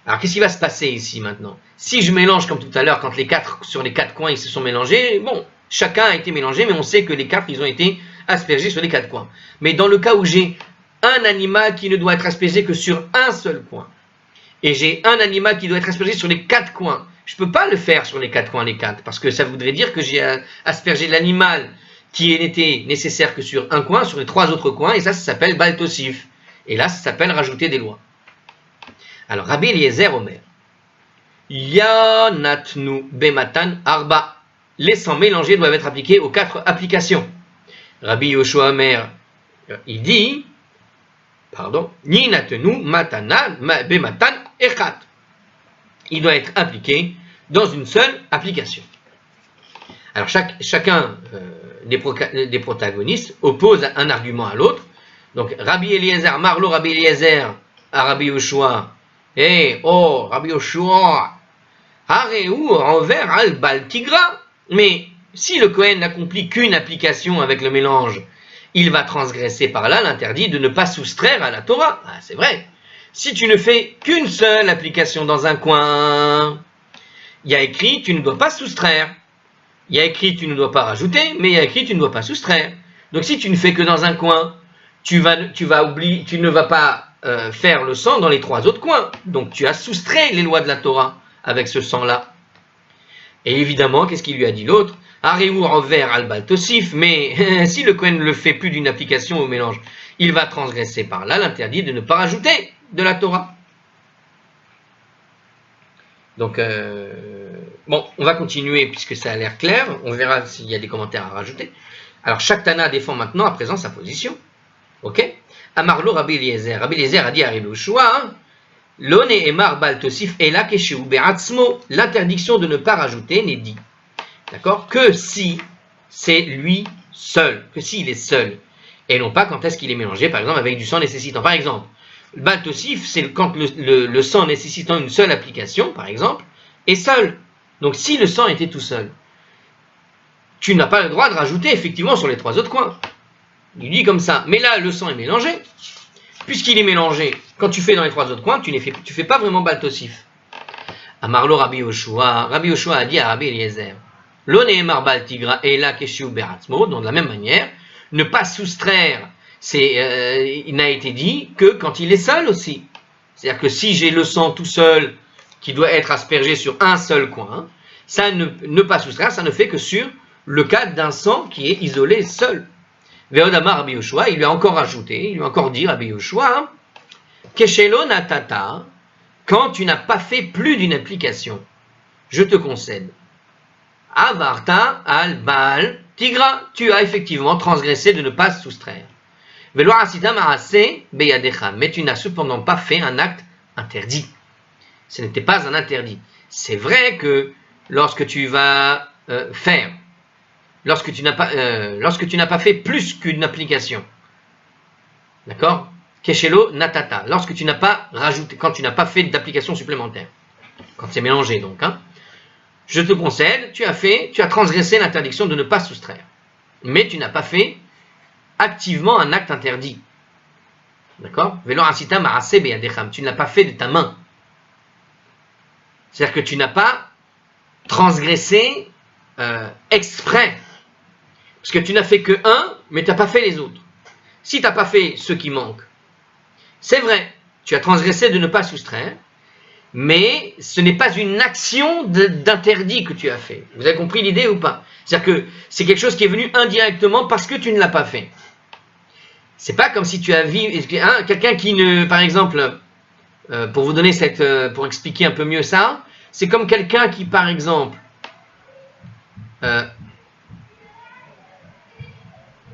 Alors qu'est-ce qui va se passer ici maintenant? Si je mélange comme tout à l'heure, quand sur les 4 coins ils se sont mélangés, bon, chacun a été mélangé, mais on sait que les 4 ils ont été aspergés sur les 4 coins. Mais dans le cas où j'ai un animal qui ne doit être aspergé que sur un seul coin, et j'ai un animal qui doit être aspergé sur les 4 coins, je ne peux pas le faire sur les 4 coins, les 4, parce que ça voudrait dire que j'ai aspergé l'animal qui n'était nécessaire que sur un coin, sur les 3 autres coins, et ça s'appelle Baltosif. Et là, ça s'appelle rajouter des lois. Alors, Rabbi Eliezer Omer, Yanatnu Bematan Arba, les sangs mélangés doivent être appliqués aux 4 applications. Rabbi Yoshua Omer, il dit, Ninatnu Matana Bematan Echat. Il doit être appliqué dans une seule application. Alors, chacun des protagonistes oppose un argument à l'autre. Donc, Rabbi Eliezer, Marlo Rabbi Eliezer à Rabbi Yoshua, Rabbi Yoshua, Hareu envers al bal tigra. Mais si le Kohen n'accomplit qu'une application avec le mélange, il va transgresser par là l'interdit de ne pas soustraire à la Torah. Ah, c'est vrai. Si tu ne fais qu'une seule application dans un coin, il y a écrit tu ne dois pas soustraire. Il y a écrit tu ne dois pas rajouter, mais il y a écrit tu ne dois pas soustraire. Donc si tu ne fais que dans un coin, tu ne vas pas faire le sang dans les 3 autres coins. Donc tu as soustrait les lois de la Torah avec ce sang-là. Et évidemment, qu'est-ce qu'il lui a dit l'autre? Hareur envers al Baltosif, mais si le Kohen ne le fait plus d'une application au mélange, il va transgresser par là l'interdit de ne pas rajouter. de la Torah. Donc, bon, on va continuer puisque ça a l'air clair. On verra s'il y a des commentaires à rajouter. Alors, chaque Tana défend maintenant à présent sa position. Ok? Amarlo Rabbi Eliezer. Rabbi Eliezer a dit à Rabbi Yoshua, Lo ne'emar bal tosif ela keshehu be'atzmo. L'interdiction de ne pas rajouter n'est dit. D'accord? Que si c'est lui seul, que s'il est seul, et non pas quand est-ce qu'il est mélangé, par exemple, avec du sang nécessitant. Par exemple, le bal tosif, c'est quand le sang nécessitant une seule application, par exemple, est seul. Donc si le sang était tout seul, tu n'as pas le droit de rajouter effectivement sur les trois autres coins. Il dit comme ça. Mais là, le sang est mélangé. Puisqu'il est mélangé, quand tu fais dans les trois autres coins, tu fais pas vraiment bal tosif. Amarlo Rabbi Yoshua. Rabbi Yoshua a dit à Rabbi Eliezer, Lo ne'emar bal tigra ela keshehu be'atzmo. Donc de la même manière, ne pas soustraire, il n'a été dit que quand il est seul aussi. C'est-à-dire que si j'ai le sang tout seul qui doit être aspergé sur un seul coin, ça ne pas soustraire, ça ne fait que sur le cas d'un sang qui est isolé seul. Ve'odamar Rabbi Yoshua, il lui a encore ajouté, il lui a encore dit Rabbi Yoshua, Keshelo natata, quand tu n'as pas fait plus d'une application, je te concède. Avarta al bal tigra, tu as effectivement transgressé de ne pas soustraire. Velo asita maase beyadecha, mais tu n'as cependant pas fait un acte interdit. Ce n'était pas un interdit. C'est vrai que lorsque tu vas lorsque tu n'as pas fait plus qu'une application, d'accord? Keshelo natata, lorsque tu n'as pas rajouté, quand tu n'as pas fait d'application supplémentaire, quand c'est mélangé donc, hein, je te concède, tu as transgressé l'interdiction de ne pas soustraire, mais tu n'as pas fait activement un acte interdit, d'accord? Velo asita maase beyadecham, tu ne l'as pas fait de ta main, c'est-à-dire que tu n'as pas transgressé exprès. Parce que tu n'as fait que un, mais tu n'as pas fait les autres. Si tu n'as pas fait ce qui manque, c'est vrai, tu as transgressé de ne pas soustraire, mais ce n'est pas une action d'interdit que tu as fait. Vous avez compris l'idée ou pas? C'est-à-dire que c'est quelque chose qui est venu indirectement parce que tu ne l'as pas fait. C'est pas comme si tu as vu quelqu'un qui ne, par exemple, pour vous donner pour expliquer un peu mieux ça, c'est comme quelqu'un qui, par exemple,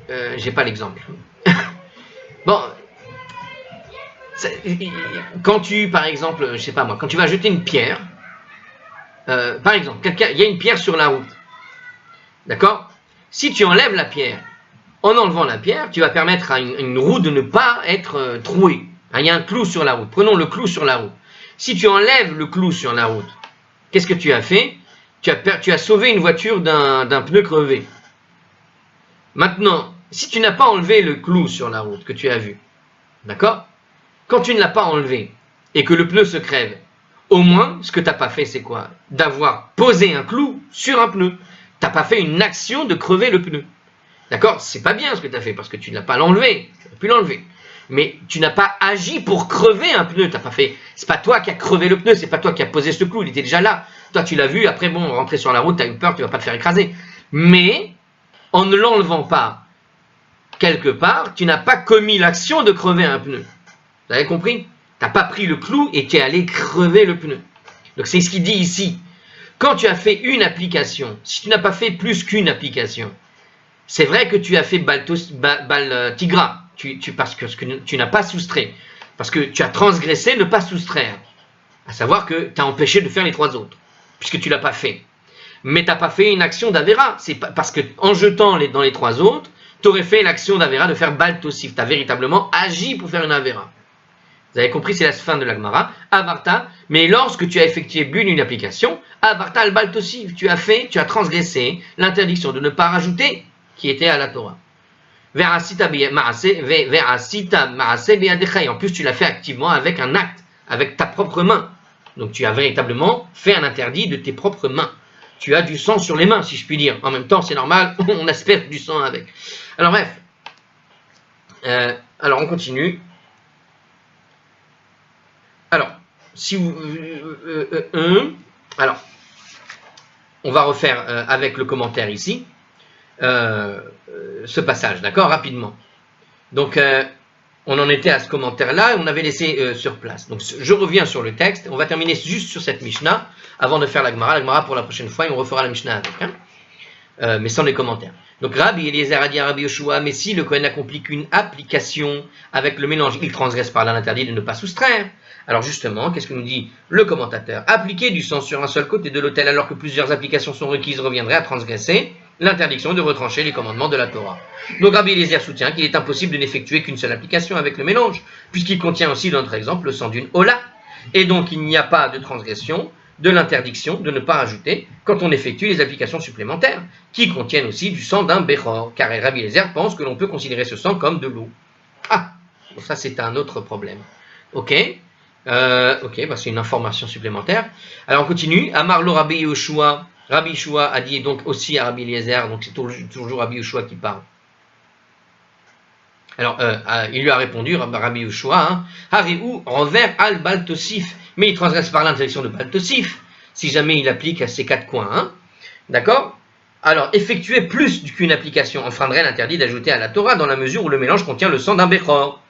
j'ai pas l'exemple. Bon, quand tu, par exemple, je sais pas moi, quand tu vas jeter une pierre, par exemple, il y a une pierre sur la route, d'accord? Si tu enlèves la pierre, en enlevant la pierre, tu vas permettre à une roue de ne pas être trouée. Il y a un clou sur la route. Prenons le clou sur la route. Si tu enlèves le clou sur la route, qu'est-ce que tu as fait? Tu as sauvé une voiture d'un pneu crevé. Maintenant, si tu n'as pas enlevé le clou sur la route que tu as vu, d'accord? Quand tu ne l'as pas enlevé et que le pneu se crève, au moins, ce que tu n'as pas fait, c'est quoi? D'avoir posé un clou sur un pneu. Tu n'as pas fait une action de crever le pneu. D'accord? C'est pas bien ce que tu as fait parce que tu ne l'as pas enlevé. Tu aurais pu l'enlever. Mais tu n'as pas agi pour crever un pneu. T'as pas fait. C'est pas toi qui as crevé le pneu, c'est pas toi qui as posé ce clou. Il était déjà là. Toi, tu l'as vu. Après, bon, rentrer sur la route, tu as eu peur, tu vas pas te faire écraser. Mais en ne l'enlevant pas quelque part, tu n'as pas commis l'action de crever un pneu. Vous avez compris? Tu n'as pas pris le clou et tu es allé crever le pneu. Donc c'est ce qu'il dit ici. Quand tu as fait une application, si tu n'as pas fait plus qu'une application, c'est vrai que tu as fait bal tigra, parce que tu n'as pas soustrait, parce que tu as transgressé ne pas soustraire, à savoir que tu as empêché de faire les trois autres, puisque tu ne l'as pas fait. Mais tu n'as pas fait une action d'Avera, c'est parce que en jetant dans les trois autres, tu aurais fait l'action d'Avera de faire bal tosif, tu as véritablement agi pour faire une Avera. Vous avez compris, c'est la fin de la Gemara. Avarta, mais lorsque tu as effectué une application, Avarta al bal tosif, tu as transgressé l'interdiction de ne pas rajouter qui était à la Torah. Verasita maase beyadecha, en plus tu l'as fait activement avec un acte, avec ta propre main. Donc tu as véritablement fait un interdit de tes propres mains. Tu as du sang sur les mains, si je puis dire. En même temps, c'est normal, on asperge du sang avec. Alors bref. Alors on continue. Alors, si vous... alors, on va refaire avec le commentaire ici, ce passage, d'accord, rapidement. Donc, On en était à ce commentaire-là et on avait laissé sur place. Donc je reviens sur le texte. On va terminer juste sur cette Mishnah avant de faire la Gemara. La Gemara pour la prochaine fois et on refera la Mishnah avec. Mais sans les commentaires. Donc Rabbi Eliezer a dit à Rabbi Yoshua, mais si le Kohen n'accomplit qu'une application avec le mélange, il transgresse par là l'interdit de ne pas soustraire. Alors justement, qu'est-ce que nous dit le commentateur? Appliquer du sang sur un seul côté de l'autel alors que plusieurs applications sont requises reviendrait à transgresser l'interdiction de retrancher les commandements de la Torah. Donc Rabbi Eliezer soutient qu'il est impossible de n'effectuer qu'une seule application avec le mélange, puisqu'il contient aussi, dans notre exemple, le sang d'une hola. Et donc il n'y a pas de transgression de l'interdiction de ne pas rajouter quand on effectue les applications supplémentaires, qui contiennent aussi du sang d'un béchor, car Rabbi Eliezer pense que l'on peut considérer ce sang comme de l'eau. Ah, bon, ça c'est un autre problème. Ok, c'est une information supplémentaire. Alors on continue. Amar lo Rabbi Yoshua. Rabbi Yoshua a dit donc aussi à Rabbi Eliezer, donc c'est toujours Rabbi Yoshua qui parle. Alors, il lui a répondu, Rabbi Yoshua, Hariou renvers al baltosif, mais il transgresse par l'interdiction de baltosif, si jamais il applique à ces 4 coins. D'accord? Alors, effectuer plus qu'une application enfreindrait l'interdit d'ajouter à la Torah dans la mesure où le mélange contient le sang d'un béchor,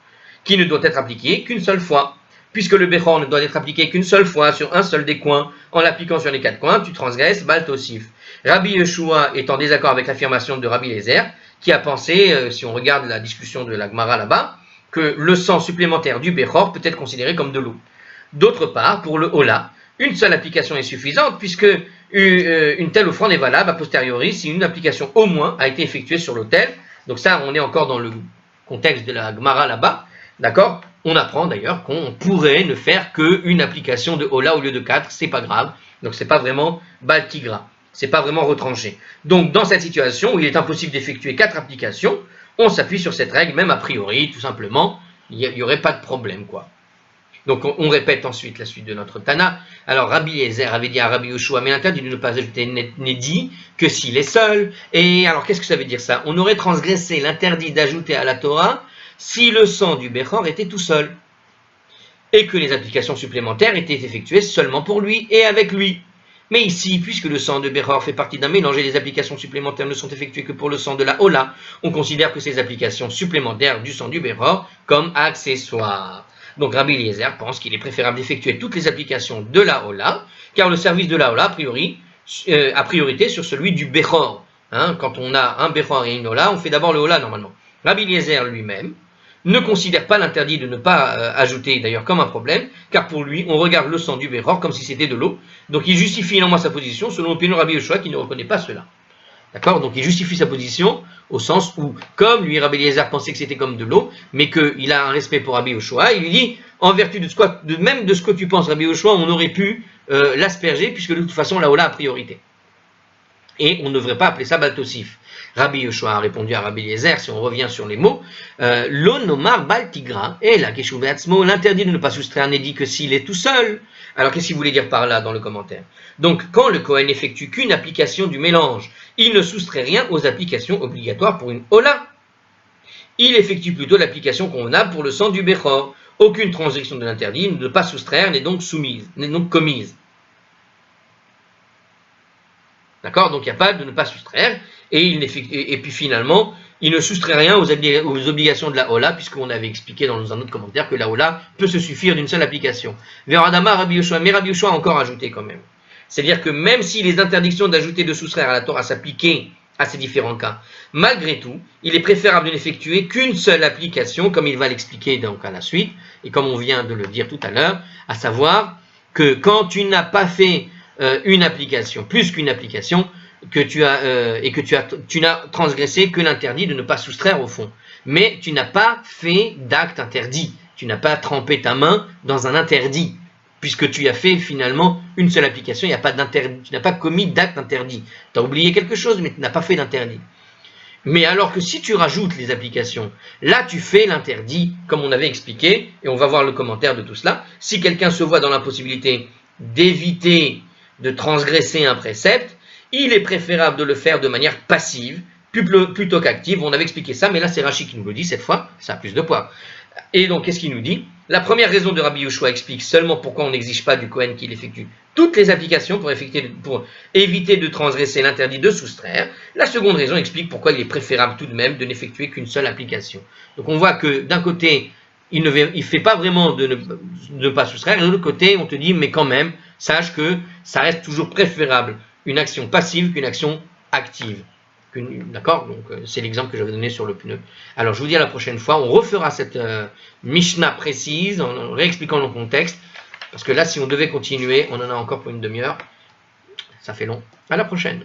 qui ne doit être appliqué qu'une seule fois. Puisque le béchor ne doit être appliqué qu'une seule fois sur un seul des coins, en l'appliquant sur les 4 coins, tu transgresses baltosif. Rabbi Yoshua est en désaccord avec l'affirmation de Rabbi Eliezer, qui a pensé, si on regarde la discussion de la Gemara là-bas, que le sang supplémentaire du béchor peut être considéré comme de l'eau. D'autre part, pour le hola, une seule application est suffisante, puisque une telle offrande est valable a posteriori si une application au moins a été effectuée sur l'autel. Donc ça, on est encore dans le contexte de la Gemara là-bas, d'accord? On apprend d'ailleurs qu'on pourrait ne faire qu'une application de hola au lieu de 4, c'est pas grave, donc c'est pas vraiment baltigra. C'est pas vraiment retranché. Donc, dans cette situation où il est impossible d'effectuer 4 applications, on s'appuie sur cette règle, même a priori, tout simplement, il n'y aurait pas de problème, quoi. Donc, on répète ensuite la suite de notre Tana. Alors, Rabbi Eliezer avait dit à Rabbi Yoshua, mais l'interdit de ne pas ajouter n'est dit que s'il est seul. Et alors, qu'est-ce que ça veut dire ça? On aurait transgressé l'interdit d'ajouter à la Torah si le sang du béchor était tout seul. Et que les applications supplémentaires étaient effectuées seulement pour lui et avec lui. Mais ici, puisque le sang de béchor fait partie d'un mélange et les applications supplémentaires ne sont effectuées que pour le sang de la hola, on considère que ces applications supplémentaires du sang du béchor comme accessoires. Donc Rabbi Eliezer pense qu'il est préférable d'effectuer toutes les applications de la hola, car le service de la hola, a priorité sur celui du béchor. Quand on a un béchor et une hola, on fait d'abord le hola normalement. Rabbi Eliezer lui-même ne considère pas l'interdit de ne pas ajouter d'ailleurs comme un problème, car pour lui, on regarde le sang du béchor comme si c'était de l'eau. Donc il justifie néanmoins sa position selon l'opinion de Rabbi Yoshua qui ne reconnaît pas cela. D'accord? Donc il justifie sa position au sens où, comme lui, Rabbi Eliezer pensait que c'était comme de l'eau, mais qu'il a un respect pour Rabbi Yoshua, il lui dit, en vertu même de ce que tu penses Rabbi Yoshua, on aurait pu l'asperger, puisque de toute façon la hola a priorité. Et on ne devrait pas appeler ça baltosif. Rabbi Yoshua a répondu à Rabbi Eliezer, si on revient sur les mots, l'onomar baltigra, et la keshuveatzmo, l'interdit de ne pas soustraire n'est dit que s'il est tout seul. Alors qu'est-ce qu'il voulait dire par là dans le commentaire? Donc quand le Kohen n'effectue qu'une application du mélange, il ne soustrait rien aux applications obligatoires pour une hola. Il effectue plutôt l'application convenable pour le sang du béchor. Aucune transaction de l'interdit de ne pas soustraire n'est donc commise. D'accord? Donc il n'y a pas de ne pas soustraire. Et puis finalement, il ne soustrait rien aux obligations de la hola, puisqu'on avait expliqué dans un autre commentaire que la hola peut se suffire d'une seule application. Veradama Rabbi Yoshua, mais Rabbi Yoshua a encore ajouté quand même. C'est-à-dire que même si les interdictions d'ajouter de soustraire à la Torah s'appliquaient à ces différents cas, malgré tout, il est préférable de n'effectuer qu'une seule application, comme il va l'expliquer donc à la suite, et comme on vient de le dire tout à l'heure, à savoir que quand tu n'as pas fait une application, plus qu'une application, tu n'as transgressé que l'interdit de ne pas soustraire au fond. Mais tu n'as pas fait d'acte interdit. Tu n'as pas trempé ta main dans un interdit. Puisque tu as fait finalement une seule application, il n'y a pas d'interdit. Tu n'as pas commis d'acte interdit. Tu as oublié quelque chose, mais tu n'as pas fait d'interdit. Mais alors que si tu rajoutes les applications, là tu fais l'interdit, comme on avait expliqué, et on va voir le commentaire de tout cela. Si quelqu'un se voit dans l'impossibilité d'éviter de transgresser un précepte, il est préférable de le faire de manière passive, plutôt qu'active. On avait expliqué ça, mais là c'est Rashi qui nous le dit cette fois, ça a plus de poids. Et donc qu'est-ce qu'il nous dit? La première raison de Rabbi Yoshua explique seulement pourquoi on n'exige pas du Kohen qu'il effectue toutes les applications pour éviter de transgresser l'interdit de soustraire. La seconde raison explique pourquoi il est préférable tout de même de n'effectuer qu'une seule application. Donc on voit que d'un côté, il ne fait pas vraiment de ne pas soustraire. Et de l'autre côté, on te dit, mais quand même, sache que ça reste toujours préférable une action passive qu'une action active. D'accord? Donc, c'est l'exemple que j'avais donné sur le pneu. Alors, je vous dis à la prochaine fois. On refera cette Mishnah précise en réexpliquant le contexte. Parce que là, si on devait continuer, on en a encore pour une demi-heure. Ça fait long. À la prochaine.